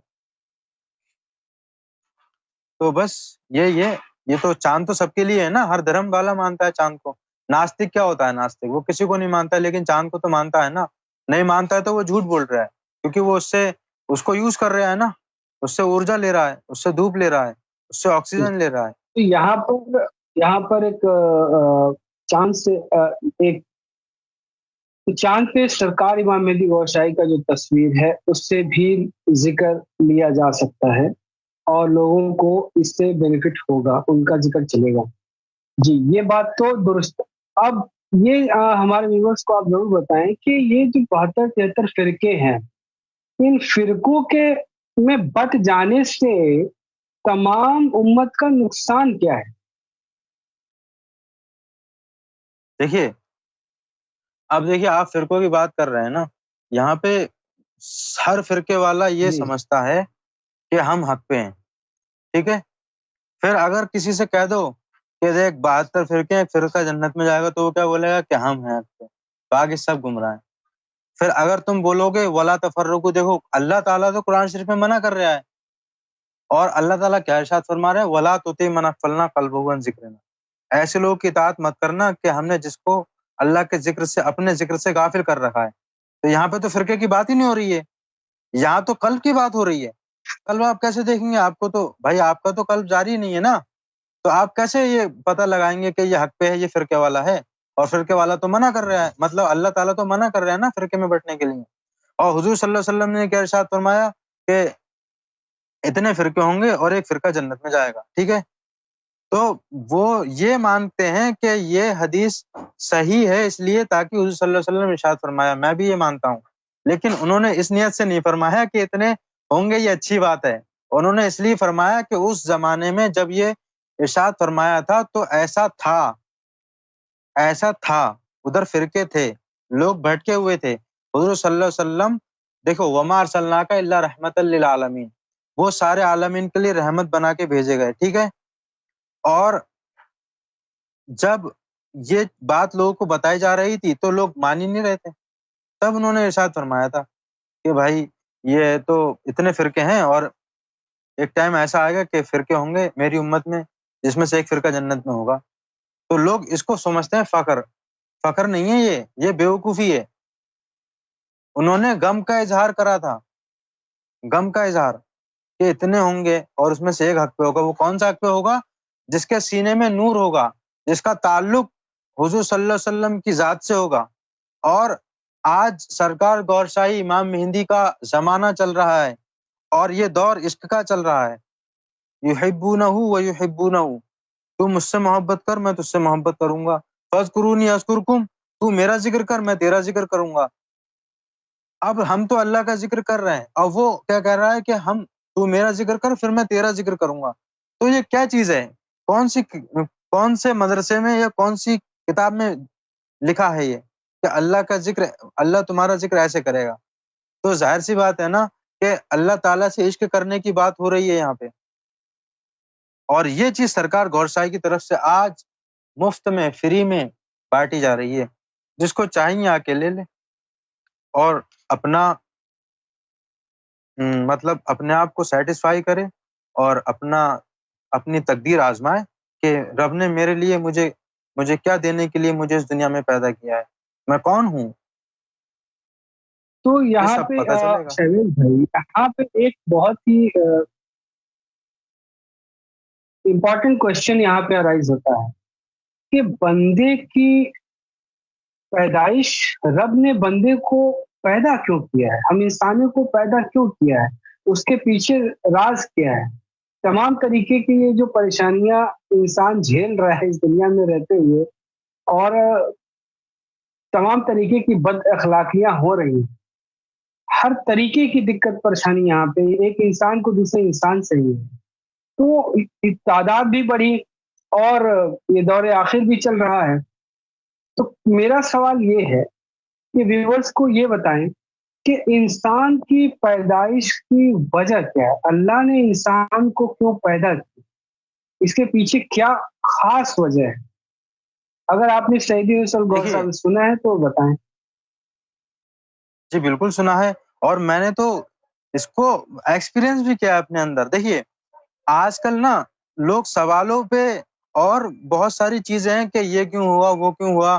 تو بس یہ تو چاند تو سب کے لیے ہے نا، ہر دھرم والا مانتا ہے چاند کو. ناستک کیا ہوتا ہے؟ ناستک وہ کسی کو نہیں مانتا، لیکن چاند کو تو مانتا ہے نا. نہیں مانتا ہے تو وہ جھوٹ بول رہا ہے، کیونکہ وہ اس کو یوز کر رہا ہے نا، اس سے ارجا لے رہا ہے، اس سے دھوپ لے رہا ہے، اس سے آکسیجن لے رہا ہے. تو یہاں پر ایک چاند سے ایک تو چاند پہ سرکار امام مہدی گور شاہی کا جو تصویر ہے اس سے بھی ذکر لیا جا سکتا ہے اور لوگوں کو اس سے بینیفٹ ہوگا، ان کا ذکر چلے گا۔ جی یہ بات تو درست۔ اب یہ ہمارے ویورز کو آپ ضرور بتائیں کہ یہ جو 72-73 فرقے ہیں، ان فرقوں کے میں بٹ جانے سے تمام امت کا نقصان کیا ہے؟ دیکھیے اب دیکھیے آپ فرقوں کی بات کر رہے ہیں نا، یہاں پہ ہر فرقے والا یہ جی سمجھتا ہے کہ ہم حق پہ ہیں، ٹھیک ہے؟ پھر اگر کسی سے کہہ دو کہ دیکھ 72 فرقے ہیں، ایک فرقہ جنت میں جائے گا، تو وہ کیا بولے گا کہ ہم ہیں حق پہ، باقی سب گمراہ ہیں۔ پھر اگر تم بولو گے ولا تفرقوا، دیکھو اللہ تعالیٰ تو قرآن شریف میں منع کر رہا ہے، اور اللہ تعالیٰ کیا ارشاد فرما رہے ہیں، ولا تطع من اغفلنا قلبه عن ذکرنا، ایسے لوگوں کی اطاعت مت کرنا کہ ہم نے جس کو اللہ کے ذکر سے، اپنے ذکر سے غافل کر رکھا ہے۔ تو یہاں پہ تو فرقے کی بات ہی نہیں ہو رہی ہے، یہاں تو قلب کی بات ہو رہی ہے۔ قلب آپ کیسے دیکھیں گے؟ آپ کو تو بھائی آپ کا تو قلب جاری نہیں ہے نا، تو آپ کیسے یہ پتہ لگائیں گے کہ یہ حق پہ ہے، یہ فرقے والا ہے؟ اور فرقے والا تو منع کر رہا ہے، مطلب اللہ تعالیٰ تو منع کر رہا ہے نا فرقے میں بٹنے کے لیے۔ اور حضور صلی اللہ علیہ وسلم نے کیا ارشاد فرمایا کہ اتنے فرقے ہوں گے اور ایک فرقہ جنت میں جائے گا، ٹھیک ہے؟ تو وہ یہ مانتے ہیں کہ یہ حدیث صحیح ہے اس لیے تاکہ حضور صلی اللہ علیہ وسلم نے ارشاد فرمایا، میں بھی یہ مانتا ہوں، لیکن انہوں نے اس نیت سے نہیں فرمایا کہ اتنے ہوں گے یہ اچھی بات ہے، انہوں نے اس لیے فرمایا کہ اس زمانے میں جب یہ ارشاد فرمایا تھا تو ایسا تھا، ادھر فرقے تھے، لوگ بھٹکے ہوئے تھے۔ حضور صلی اللہ علیہ وسلم دیکھو وما ارسلناک الا رحمتا للعالمین، وہ سارے عالمین کے لیے رحمت بنا کے بھیجے گئے، ٹھیک ہے؟ اور جب یہ بات لوگوں کو بتائی جا رہی تھی تو لوگ مان ہی نہیں رہے تھے، تب انہوں نے ارشاد فرمایا تھا کہ بھائی یہ تو اتنے فرقے ہیں اور ایک ٹائم ایسا آئے گا کہ فرقے ہوں گے میری امت میں جس میں سے ایک فرقہ جنت میں ہوگا۔ تو لوگ اس کو سمجھتے ہیں فخر نہیں ہے، یہ بیوقوفی ہے۔ انہوں نے غم کا اظہار کرا تھا، غم کا اظہار کہ اتنے ہوں گے اور اس میں سے ایک حق پہ ہوگا۔ وہ کون سا حق پہ ہوگا؟ جس کے سینے میں نور ہوگا، جس کا تعلق حضور صلی اللہ علیہ وسلم کی ذات سے ہوگا۔ اور آج سرکار گور شاہی امام مہدی کا زمانہ چل رہا ہے اور یہ دور عشق کا چل رہا ہے۔ یحبونہ و یحبونہ، تو مجھ سے محبت کر میں تجھ سے محبت کروں گا، فاذکرونی اذکرکم، تو میرا ذکر کر میں تیرا ذکر کروں گا۔ اب ہم تو اللہ کا ذکر کر رہے ہیں اور وہ کیا کہہ رہا ہے کہ تو میرا ذکر کر پھر میں تیرا ذکر کروں گا۔ تو یہ کیا چیز ہے؟ کون سے مدرسے میں یا کون سی کتاب میں لکھا ہے یہ کہ اللہ کا ذکر، اللہ تمہارا ذکر ایسے کرے گا؟ تو ظاہر سی بات ہے نا کہ اللہ تعالیٰ سے عشق کرنے کی بات ہو رہی ہے یہاں پہ، اور یہ چیز سرکار گور شاہی کی طرف سے آج مفت میں فری میں بانٹی جا رہی ہے۔ جس کو چاہیے آ کے لے لے اور اپنا مطلب اپنے آپ کو سیٹسفائی کرے اور اپنی تقدیر آزمائے کہ رب نے میرے لیے مجھے کیا دینے کے لیے مجھے اس دنیا میں پیدا کیا ہے، میں کون ہوں، تو یہ یہاں سب پہ پتہ چلے گا۔ شمیل بھائی، یہاں پہ ایک بہت ہی امپورٹنٹ کوشچن یہاں پہ ارائز ہوتا ہے کہ بندے کی پیدائش، رب نے بندے کو پیدا کیوں کیا ہے؟ ہم انسانوں کو پیدا کیوں کیا ہے؟ اس کے پیچھے راز کیا ہے؟ تمام طریقے کی یہ جو پریشانیاں انسان جھیل رہا ہے اس دنیا میں رہتے ہوئے، اور تمام طریقے کی بد اخلاقیاں ہو رہی ہیں، ہر طریقے کی دقت پریشانی یہاں پہ ایک انسان کو دوسرے انسان سے ہی ہے، تو تعداد بھی بڑھی اور یہ دور آخر بھی چل رہا ہے۔ تو میرا سوال یہ ہے کہ ویورز کو یہ بتائیں کہ انسان کی پیدائش کی وجہ کیا ہے؟ اللہ نے انسان کو کیوں پیدا کیا؟ اس کے پیچھے کیا خاص وجہ ہے؟ اگر آپ نے سعیدی رسول گور دیکھیے صاحب سنا ہے تو بتائیں۔ جی بالکل سنا ہے، اور میں نے تو اس کو ایکسپیرینس بھی کیا ہے اپنے اندر۔ دیکھیے آج کل نا لوگ سوالوں پہ، اور بہت ساری چیزیں ہیں کہ یہ کیوں ہوا، وہ کیوں ہوا،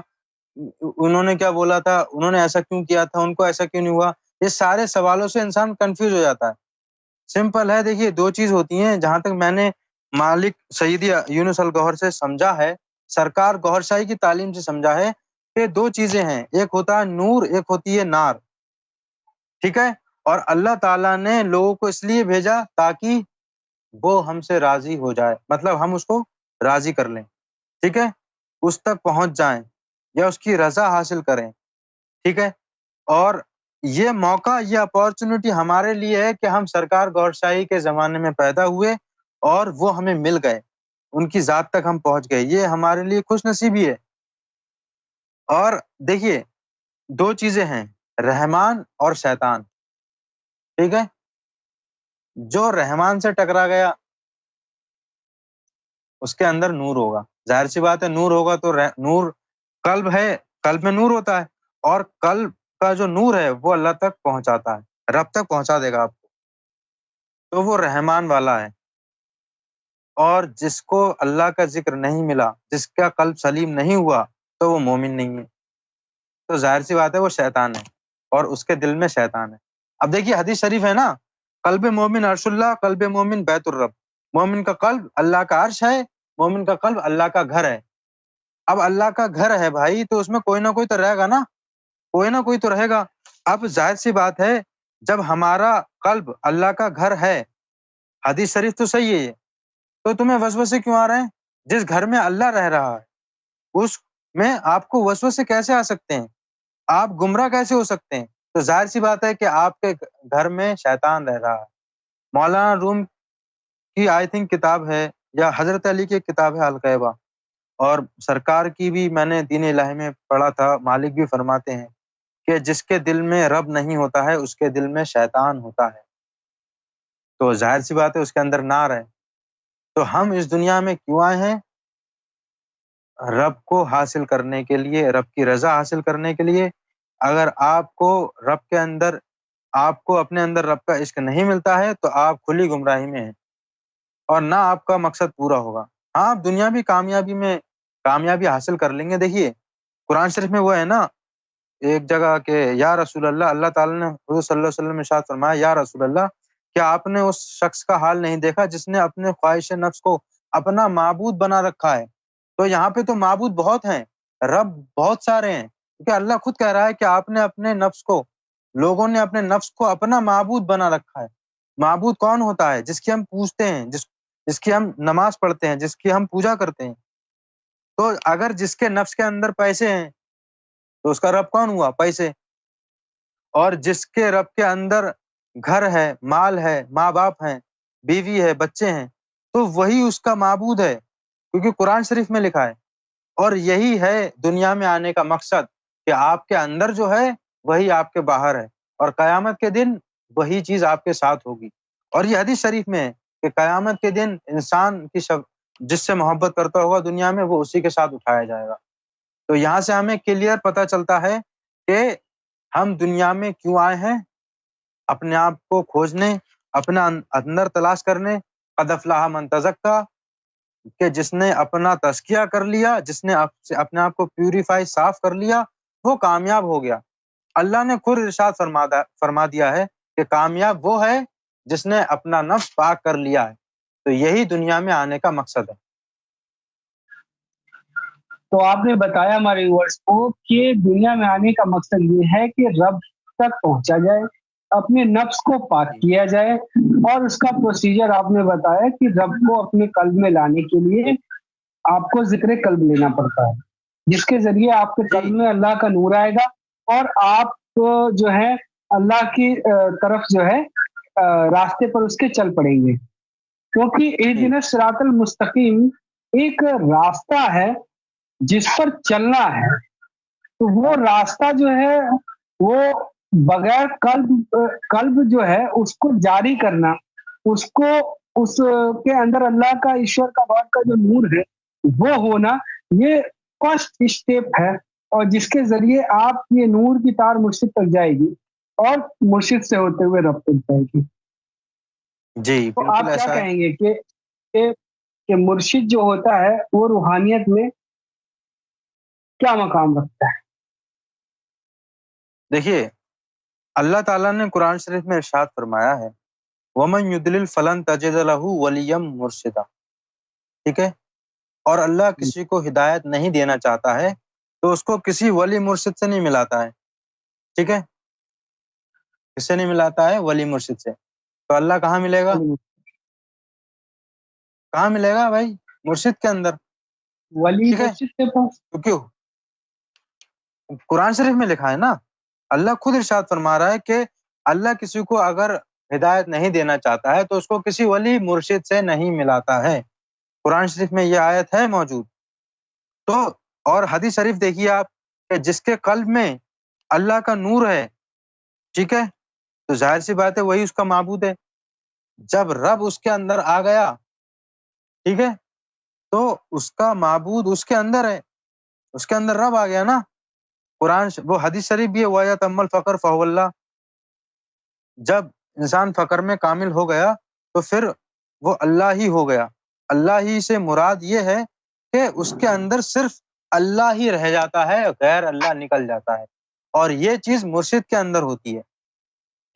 انہوں نے کیا بولا تھا، انہوں نے ایسا کیوں کیا تھا، ان کو ایسا کیوں نہیں ہوا، یہ سارے سوالوں سے انسان کنفیوز ہو جاتا ہے۔ سمپل ہے، دیکھیے دو چیز ہوتی ہیں جہاں تک میں نے مالک سیدی یونس الگوہر سے سمجھا ہے، سرکار گوہر شاہی کی تعلیم سے سمجھا ہے، کہ دو چیزیں ہیں، ایک ہوتا ہے نور، ایک ہوتی ہے نار، ٹھیک ہے؟ اور اللہ تعالیٰ نے لوگوں کو اس لیے بھیجا تاکہ وہ ہم سے راضی ہو جائے، مطلب ہم اس کو راضی کر لیں، ٹھیک ہے، اس تک پہنچ جائیں یا اس کی رضا حاصل کریں، ٹھیک ہے؟ اور یہ موقع، یہ اپارچونٹی ہمارے لیے ہے کہ ہم سرکار گور شاہی کے زمانے میں پیدا ہوئے اور وہ ہمیں مل گئے، ان کی ذات تک ہم پہنچ گئے، یہ ہمارے لیے خوش نصیبی ہے۔ اور دیکھیے دو چیزیں ہیں، رحمان اور شیطان، ٹھیک ہے؟ جو رحمان سے ٹکرا گیا اس کے اندر نور ہوگا، ظاہر سی بات ہے، نور ہوگا تو نور قلب ہے، قلب میں نور ہوتا ہے، اور قلب کا جو نور ہے وہ اللہ تک پہنچاتا ہے، رب تک پہنچا دے گا آپ کو، تو وہ رحمان والا ہے۔ اور جس کو اللہ کا ذکر نہیں ملا، جس کا قلب سلیم نہیں ہوا، تو وہ مومن نہیں ہے، تو ظاہر سی بات ہے وہ شیطان ہے، اور اس کے دل میں شیطان ہے۔ اب دیکھیے حدیث شریف ہے نا، قلب مومن عرش اللہ، قلب مومن بیت الرب، مومن کا قلب اللہ کا عرش ہے، مومن کا قلب اللہ کا گھر ہے۔ اب اللہ کا گھر ہے بھائی، تو اس میں کوئی نہ کوئی تو رہے گا نا، کوئی نہ کوئی تو رہے گا۔ اب ظاہر سی بات ہے جب ہمارا قلب اللہ کا گھر ہے، حدیث شریف تو صحیح ہے یہ، تو تمہیں وسوسے کیوں آ رہے ہیں؟ جس گھر میں اللہ رہ رہا ہے اس میں آپ کو وسوسے کیسے آ سکتے ہیں؟ آپ گمراہ کیسے ہو سکتے ہیں؟ تو ظاہر سی بات ہے کہ آپ کے گھر میں شیطان رہ رہا ہے۔ مولانا روم کی آئی تھنک کتاب ہے، یا حضرت علی کی کتاب ہے الغیبہ، اور سرکار کی بھی میں نے دین الہی میں پڑھا تھا، مالک بھی فرماتے ہیں کہ جس کے دل میں رب نہیں ہوتا ہے اس کے دل میں شیطان ہوتا ہے، تو ظاہر سی بات ہے اس کے اندر نار ہے۔ تو ہم اس دنیا میں کیوں آئے ہیں؟ رب کو حاصل کرنے کے لیے، رب کی رضا حاصل کرنے کے لیے۔ اگر آپ کو رب کے اندر، آپ کو اپنے اندر رب کا عشق نہیں ملتا ہے تو آپ کھلی گمراہی میں ہیں، اور نہ آپ کا مقصد پورا ہوگا۔ ہاں آپ دنیاوی کامیابی میں کامیابی حاصل کر لیں گے۔ دیکھیے قرآن شریف میں وہ ہے نا ایک جگہ کہ یا رسول اللہ، اللہ تعالیٰ نے حضور صلی اللہ علیہ وسلم میں ارشاد فرمایا، یا رسول اللہ کیا آپ نے اس شخص کا حال نہیں دیکھا جس نے اپنے خواہش نفس کو اپنا معبود بنا رکھا ہے؟ تو یہاں پہ تو معبود بہت ہیں، رب بہت سارے ہیں، کیونکہ اللہ خود کہہ رہا ہے کہ آپ نے اپنے نفس کو، لوگوں نے اپنے نفس کو اپنا معبود بنا رکھا ہے۔ معبود کون ہوتا ہے؟ جس کی ہم پوجتے ہیں، جس کی ہم نماز پڑھتے ہیں، جس کی ہم پوجا کرتے ہیں۔ تو اگر جس کے نفس کے اندر پیسے ہیں تو اس کا رب کون ہوا؟ پیسے۔ اور جس کے رب کے اندر گھر ہے، مال ہے، ماں باپ ہیں، بیوی ہے، بچے ہیں، تو وہی اس کا معبود ہے، کیونکہ قرآن شریف میں لکھا ہے۔ اور یہی ہے دنیا میں آنے کا مقصد، کہ آپ کے اندر جو ہے وہی آپ کے باہر ہے، اور قیامت کے دن وہی چیز آپ کے ساتھ ہوگی۔ اور یہ حدیث شریف میں ہے کہ قیامت کے دن انسان کی جس سے محبت کرتا ہوگا دنیا میں، وہ اسی کے ساتھ اٹھایا جائے گا۔ تو یہاں سے ہمیں کلیئر پتہ چلتا ہے کہ ہم دنیا میں کیوں آئے ہیں، اپنے آپ کو کھوجنے، اپنا اندر تلاش کرنے۔ قد افلح من تزکا، کہ جس نے اپنا تزکیہ کر لیا، جس نے اپنے آپ کو پیوریفائی، صاف کر لیا، وہ کامیاب ہو گیا۔ اللہ نے خود ارشاد فرما دیا ہے کہ کامیاب وہ ہے جس نے اپنا نفس پاک کر لیا ہے۔ تو یہی دنیا میں آنے کا مقصد ہے۔ تو آپ نے بتایا ہمارے ویورز کو کہ دنیا میں آنے کا مقصد یہ ہے کہ رب تک پہنچا جائے، اپنے نفس کو پاک کیا جائے، اور اس کا پروسیجر آپ نے بتایا کہ رب کو اپنے قلب میں لانے کے لیے آپ کو ذکر قلب لینا پڑتا ہے، جس کے ذریعے آپ کے قلب میں اللہ کا نور آئے گا، اور آپ جو ہے اللہ کی طرف جو ہے راستے پر اس کے چل پڑیں گے، کیونکہ اہدنا الصراط المستقیم ایک راستہ ہے جس پر چلنا ہے۔ تو وہ راستہ جو ہے وہ بغیر قلب جو ہے اس کو جاری کرنا، اس کو اس کے اندر اللہ کا، ایشور کا، بات کا جو نور ہے وہ ہونا، یہ فرسٹ اسٹیپ ہے، اور جس کے ذریعے آپ یہ نور کی تار مرشد تک جائے گی، اور مرشد سے ہوتے ہوئے رب تک جائے گی۔ جی تو آپ بالکل کیا ایسا ہے۔ کہیں گے کہ مرشد جو ہوتا ہے وہ روحانیت میں کیا مقام رکھتا ہے؟ دیکھیے اللہ تعالیٰ نے قرآن شریف میں ارشاد فرمایا ہے، وَمَن يُضْلِلْ فَلَن تَجِدَ لَهُ وَلِيًّا مُرْشِدًا، ٹھیک ہے؟ اور اللہ کسی کو ہدایت نہیں دینا چاہتا ہے تو اس کو کسی ولی مرشد سے نہیں ملاتا ہے، ٹھیک ہے، کس سے نہیں ملاتا ہے؟ ولی مرشد سے۔ تو اللہ کہاں ملے گا؟ کہاں ملے گا بھائی؟ مرشد کے اندر، ولی ٹھیک ہے۔ مرشد کے پاس۔ تو کیوں؟ قرآن شریف میں لکھا ہے نا، اللہ خود ارشاد فرما رہا ہے کہ اللہ کسی کو اگر ہدایت نہیں دینا چاہتا ہے تو اس کو کسی ولی مرشد سے نہیں ملاتا ہے۔ قرآن شریف میں یہ آیت ہے موجود۔ تو اور حدیث شریف دیکھیے آپ کہ جس کے قلب میں اللہ کا نور ہے، ٹھیک ہے، تو ظاہر سی بات ہے وہی اس کا معبود ہے۔ جب رب اس کے اندر آ گیا، ٹھیک ہے، تو اس کا معبود اس کے اندر ہے، اس کے اندر رب آ گیا نا۔ وہ حدیث شریف بھی ہے، وَيَتَمَّ الْفَقْرُ فَهُوَ اللَّهُ۔ جب انسان فقر میں کامل ہو گیا تو پھر وہ اللہ ہی ہو گیا۔ اللہ ہی سے مراد یہ ہے کہ اس کے اندر صرف اللہ ہی رہ جاتا ہے، غیر اللہ نکل جاتا ہے، اور یہ چیز مرشد کے اندر ہوتی ہے،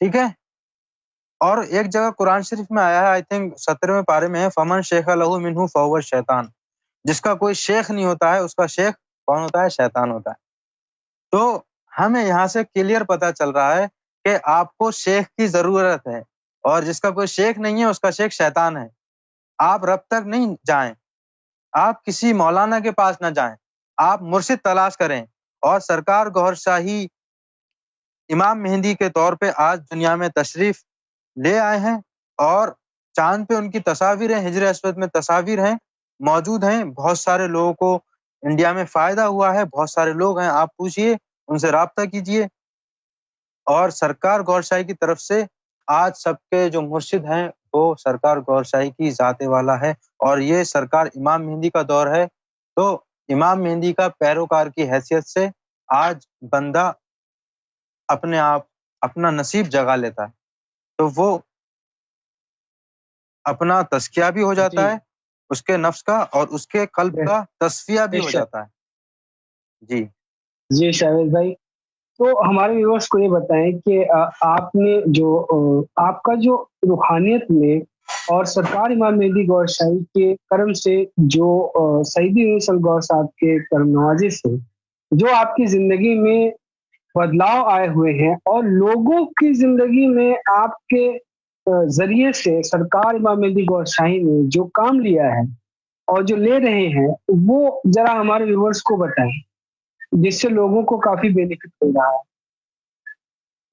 ٹھیک ہے۔ اور ایک جگہ قرآن شریف میں آیا ہے، آئی تھنک 17ویں پارے میں ہے، فمن شیخ لہ منہ فہو الشیطان۔ جس کا کوئی شیخ نہیں ہوتا ہے اس کا شیخ کون ہوتا ہے؟ شیطان ہوتا ہے۔ تو ہمیں یہاں سے کلیئر پتا چل رہا ہے کہ آپ کو شیخ کی ضرورت ہے، اور جس کا کوئی شیخ نہیں ہے اس کا شیخ شیطان ہے۔ آپ رب تک نہیں جائیں، آپ کسی مولانا کے پاس نہ جائیں، آپ مرشد تلاش کریں۔ اور سرکار گوھر شاہی امام مہدی کے طور پہ آج دنیا میں تشریف لے آئے ہیں، اور چاند پہ ان کی تصاویر ہیں، حجر اسود میں تصاویر ہیں، موجود ہیں۔ بہت سارے لوگوں کو انڈیا میں فائدہ ہوا ہے، بہت سارے لوگ ہیں، آپ پوچھئے، ان سے رابطہ کیجئے۔ اور سرکار گوھر شاہی کی طرف سے آج سب کے جو مرشد ہیں وہ سرکار گوھر شاہی کی ذات والا ہے، اور یہ سرکار امام مہدی کا دور ہے۔ تو امام مہدی کا پیروکار کی حیثیت سے آج بندہ اپنے آپ اپنا نصیب جگا لیتا ہے، تو وہ اپنا تزکیہ بھی ہو جاتا ہے اس کے نفس کا، اور اس کے قلب کا تصفیہ بھی ہو جاتا ہے۔ جی جی شاہد بھائی، تو ہمارے ویورس کو یہ بتائیں کہ آپ نے جو آپ کا جو روحانیت میں اور سرکار امام مہدی گوھر شاہی کے کرم سے جو سیدی یونس گوھر صاحب کے کرم نوازی سے جو آپ کی زندگی میں بدلاؤ آئے ہوئے ہیں، اور لوگوں کی زندگی میں آپ کے ذریعے سے سرکار امام مہدی گوھر شاہی نے جو کام لیا ہے اور جو لے رہے ہیں، وہ ذرا ہمارے ویورس کو بتائیں، جس سے لوگوں کو کافی بینیفٹ ہو رہا ہے۔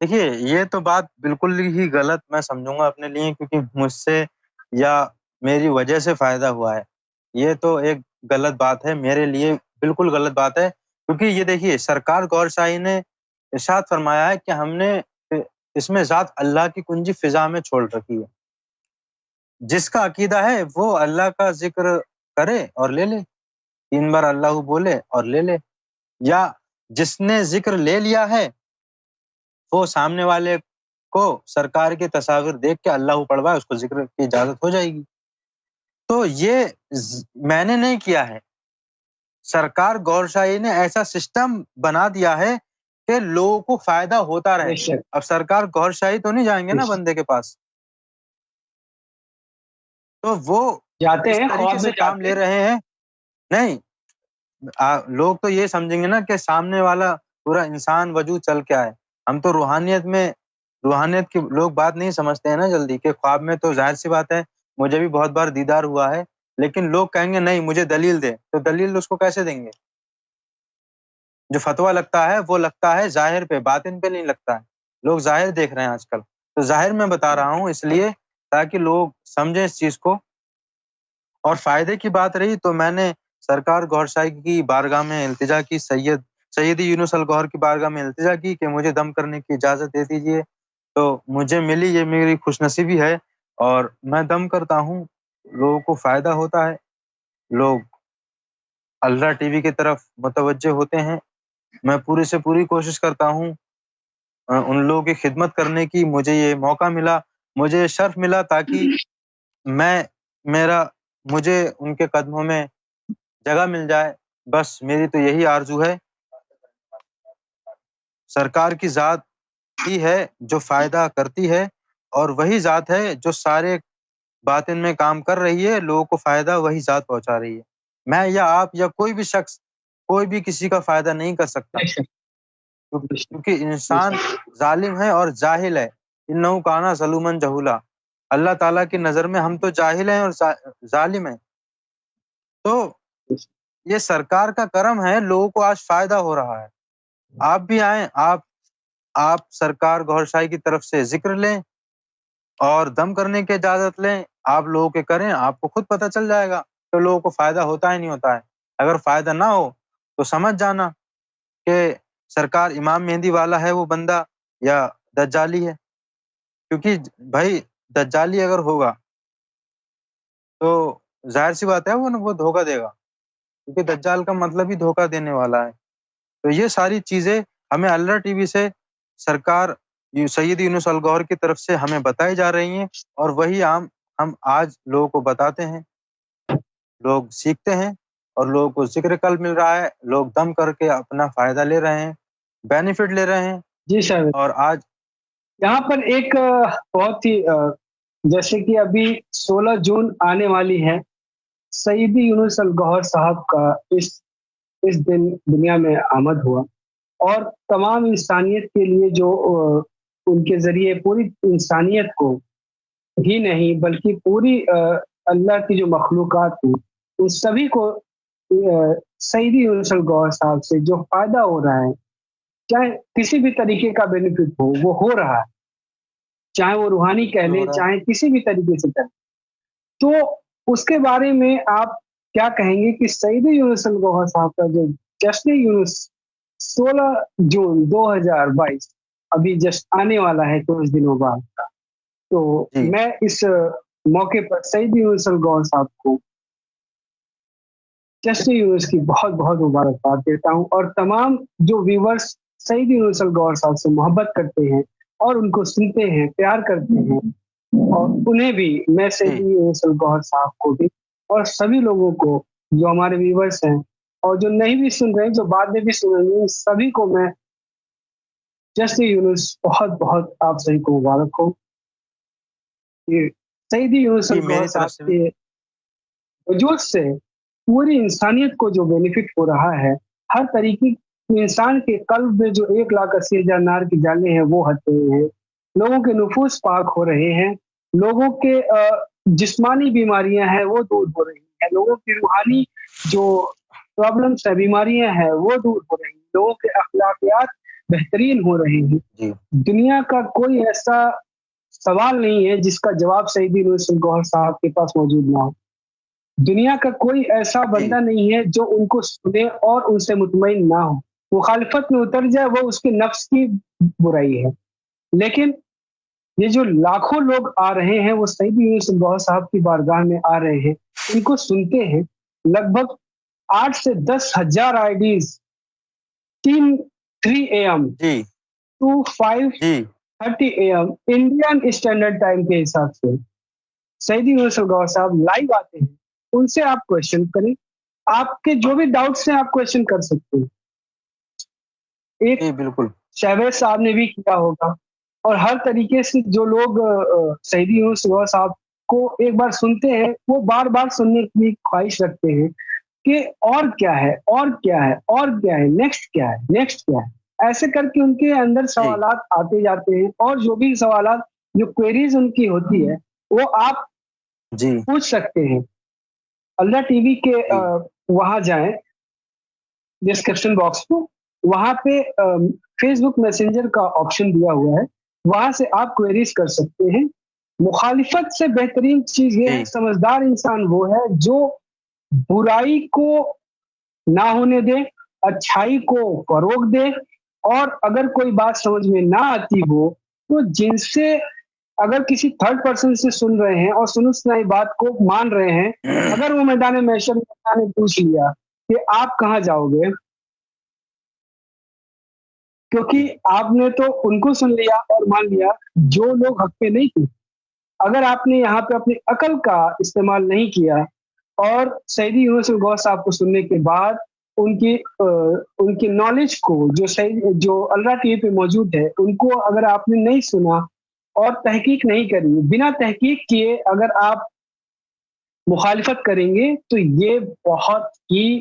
دیکھیے، یہ تو بات بالکل ہی غلط میں سمجھوں گا اپنے لیے، کیونکہ مجھ سے یا میری وجہ سے فائدہ ہوا ہے۔ یہ تو ایک غلط بات ہے میرے لیے، بالکل غلط بات ہے، کیونکہ یہ دیکھیے سرکار گوھر شاہی نے ارشاد فرمایا ہے کہ ہم نے اس میں ذات اللہ کی کنجی فضا میں چھوڑ رکھی ہے۔ جس کا عقیدہ ہے وہ اللہ کا ذکر کرے اور لے لے، 3 بار اللہ بولے اور لے لے، یا جس نے ذکر لے لیا ہے وہ سامنے والے کو سرکار کے تصاویر دیکھ کے اللہ پڑھوائے، اس کو ذکر کی اجازت ہو جائے گی۔ تو یہ میں نے نہیں کیا ہے، سرکار گوھر شاہی نے ایسا سسٹم بنا دیا ہے کہ لوگوں کو فائدہ ہوتا رہے۔ اب سرکار گوھر شاہی تو نہیں جائیں گے نا بندے کے پاس، تو وہ جاتے اس ہیں طریقے خواب سے میں کام لے رہے ہیں۔ نہیں، لوگ تو یہ سمجھیں گے نا کہ سامنے والا پورا انسان وجود چل کے آئے۔ ہم تو روحانیت کے لوگ بات نہیں سمجھتے ہیں نا جلدی، کہ خواب میں تو ظاہر سی بات ہے، مجھے بھی بہت بار دیدار ہوا ہے، لیکن لوگ کہیں گے نہیں مجھے دلیل دے، تو دلیل اس کو کیسے دیں گے؟ جو فتویٰ لگتا ہے وہ لگتا ہے ظاہر پہ، باطن پہ نہیں لگتا ہے۔ لوگ ظاہر دیکھ رہے ہیں آج کل، تو ظاہر میں بتا رہا ہوں اس لیے تاکہ لوگ سمجھیں اس چیز کو۔ اور فائدے کی بات رہی تو میں نے سرکار گوھر شاہی کی بارگاہ میں التجا کی، سیدی یونس الگوھر کی بارگاہ میں التجا کی کہ مجھے دم کرنے کی اجازت دے دیجیے، تو مجھے ملی، یہ میری خوش نصیبی ہے، اور میں دم کرتا ہوں، لوگوں کو فائدہ ہوتا ہے، لوگ اللہ ٹی وی کی طرف متوجہ ہوتے ہیں۔ میں پوری سے پوری کوشش کرتا ہوں ان لوگوں کی خدمت کرنے کی، مجھے یہ موقع ملا، مجھے یہ شرف ملا، تاکہ مجھے ان کے قدموں میں جگہ مل جائے، بس میری تو یہی آرزو ہے۔ سرکار کی ذات ہی ہے جو فائدہ کرتی ہے، اور وہی ذات ہے جو سارے باطن میں کام کر رہی ہے، لوگوں کو فائدہ وہی ذات پہنچا رہی ہے۔ میں یا آپ یا کوئی بھی شخص کوئی بھی کسی کا فائدہ نہیں کر سکتا، کیونکہ انسان ظالم ہے اور جاہل ہے۔ انہو کانا ظلومن جہولا، اللہ تعالیٰ کی نظر میں ہم تو جاہل ہیں اور ظالم ہیں۔ تو یہ سرکار کا کرم ہے، لوگوں کو آج فائدہ ہو رہا ہے۔ آپ بھی آئیں، آپ سرکار گوھر شاہی کی طرف سے ذکر لیں اور دم کرنے کی اجازت لیں، آپ لوگوں کے کریں، آپ کو خود پتہ چل جائے گا کہ لوگوں کو فائدہ ہوتا ہے نہیں ہوتا ہے۔ اگر فائدہ نہ ہو تو سمجھ جانا کہ سرکار امام مہدی والا ہے وہ بندہ یا دجالی ہے، کیونکہ بھائی دجالی اگر ہوگا تو ظاہر سی بات ہے وہ دھوکہ دے گا، کیونکہ دجال کا مطلب ہی دھوکہ دینے والا ہے۔ تو یہ ساری چیزیں ہمیں اللہ ٹی وی سے سرکار سید یونس الگوہر کی طرف سے ہمیں بتائی جا رہی ہیں، اور وہی ہم آج لوگوں کو بتاتے ہیں، لوگ سیکھتے ہیں اور لوگوں کو ذکر کل مل رہا ہے، لوگ دم کر کے اپنا فائدہ لے رہے ہیں، بینیفٹ لے رہے ہیں۔ جی سر، اور آج یہاں پر ایک بہت ہی جیسے کہ ابھی 16 جون آنے والی ہے، سیدی یونس الگوہر صاحب کا اس دن دنیا میں آمد ہوا، اور تمام انسانیت کے لیے جو ان کے ذریعے پوری انسانیت کو ہی نہیں بلکہ پوری اللہ کی جو مخلوقات ہیں ان سبھی کو سیدی یونس الگوہر صاحب سے جو فائدہ ہو رہا ہے، چاہے کسی بھی طریقے کا بینیفٹ ہو، وہ ہو رہا ہے، چاہے وہ روحانی کہہ لیں، چاہے کسی بھی طریقے سے کہہ لیں۔ تو اس کے بارے میں آپ کیا کہیں گے کہ سیدی یونس الگوہر صاحب کا جو جشن یونس 16 جون 2022 ابھی جسٹ آنے والا ہے کچھ دنوں بعد کا، تو میں اس موقع پر سیدی یونس الگوہر صاحب کو جشن یونس کی بہت بہت مبارکباد دیتا ہوں، اور تمام جو ویورز سیدی یونس الگوہر صاحب سے محبت کرتے ہیں اور ان کو سنتے ہیں، پیار کرتے ہیں، اور انہیں بھی میں سیدی یونس الگوہر صاحب کو بھی اور سبھی لوگوں کو جو ہمارے ویورز ہیں اور جو نہیں بھی سن رہے ہیں، جو بعد میں بھی سنیں گے، سبھی کو میں جشن یونس بہت بہت آپ سبھی کو مبارک ہو۔ سیدی یونس الگوہر صاحب کے وجود سے پوری انسانیت کو جو بینیفٹ ہو رہا ہے، ہر طریقے انسان کے قلب میں جو 1,80,000 نار کی جالیں ہیں وہ ہٹ رہے ہیں، لوگوں کے نفوس پاک ہو رہے ہیں، لوگوں کے جسمانی بیماریاں ہیں وہ دور ہو رہی ہیں، لوگوں کی روحانی جو پرابلمس ہیں، بیماریاں ہیں وہ دور ہو رہی ہیں، لوگوں کے اخلاقیات بہترین ہو رہے ہیں۔ دنیا کا کوئی ایسا سوال نہیں ہے جس کا جواب سیدی یونس الگوہر صاحب کے پاس موجود نہ ہو۔ دنیا کا کوئی ایسا بندہ نہیں ہے جو ان کو سنے اور ان سے مطمئن نہ ہو، مخالفت میں اتر جائے، وہ اس کے نفس کی برائی ہے۔ لیکن یہ جو لاکھوں لوگ آ رہے ہیں وہ سیدی یونس الگوہر صاحب کی بارگاہ میں آ رہے ہیں، ان کو سنتے ہیں، لگ بھگ 8 سے 10 ہزار IDs 3 AM to 5:30 AM Indian standard time کے حساب سے سیدی یونس الگوہر صاحب لائیو آتے ہیں، ان سے آپ کویشچن کریں، آپ کے جو بھی ڈاؤٹس ہیں آپ کویشچن کر سکتے ہیں۔ ایک بالکل شہباز صاحب نے بھی کیا ہوگا، اور ہر طریقے سے جو لوگ سیدی یونس الگوہر صاحب کو ایک بار سنتے ہیں وہ بار بار سننے کی خواہش رکھتے ہیں کہ اور کیا ہے، اور کیا ہے، اور کیا ہے، نیکسٹ کیا ہے، نیکسٹ کیا ہے، ایسے کر کے ان کے اندر سوالات آتے جاتے ہیں، اور جو بھی سوالات جو کوئریز ان کی ہوتی ہے وہ آپ پوچھ سکتے ہیں۔ اللہ ٹی وی کے وہاں جائیں ڈسکرپشن باکس کو، وہاں پہ فیس بک میسنجر کا آپشن دیا ہوا ہے، وہاں سے آپ کوئریز کر سکتے ہیں۔ مخالفت سے بہترین چیز یہ ہے، سمجھدار انسان وہ ہے جو برائی کو نہ ہونے دے، اچھائی کو فروغ دے، اور اگر کوئی بات سمجھ میں نہ آتی ہو تو جن سے اگر کسی تھرڈ پرسن سے سن رہے ہیں اور سنی بات کو مان رہے ہیں، اگر وہ میدان محشر میں پوچھ لیا کہ آپ کہاں جاؤ گے، کیونکہ آپ نے تو ان کو سن لیا اور مان لیا جو لوگ حق پہ نہیں تھے، اگر آپ نے یہاں پہ اپنی عقل کا استعمال نہیں کیا اور سیدی یونس الگوہر صاحب کو سننے کے بعد ان کی نالج کو جو اللہ ٹی وی پہ موجود ہے ان کو اگر آپ نے نہیں سنا اور تحقیق نہیں کری، بنا تحقیق کیے اگر آپ مخالفت کریں گے تو یہ بہت ہی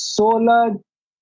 16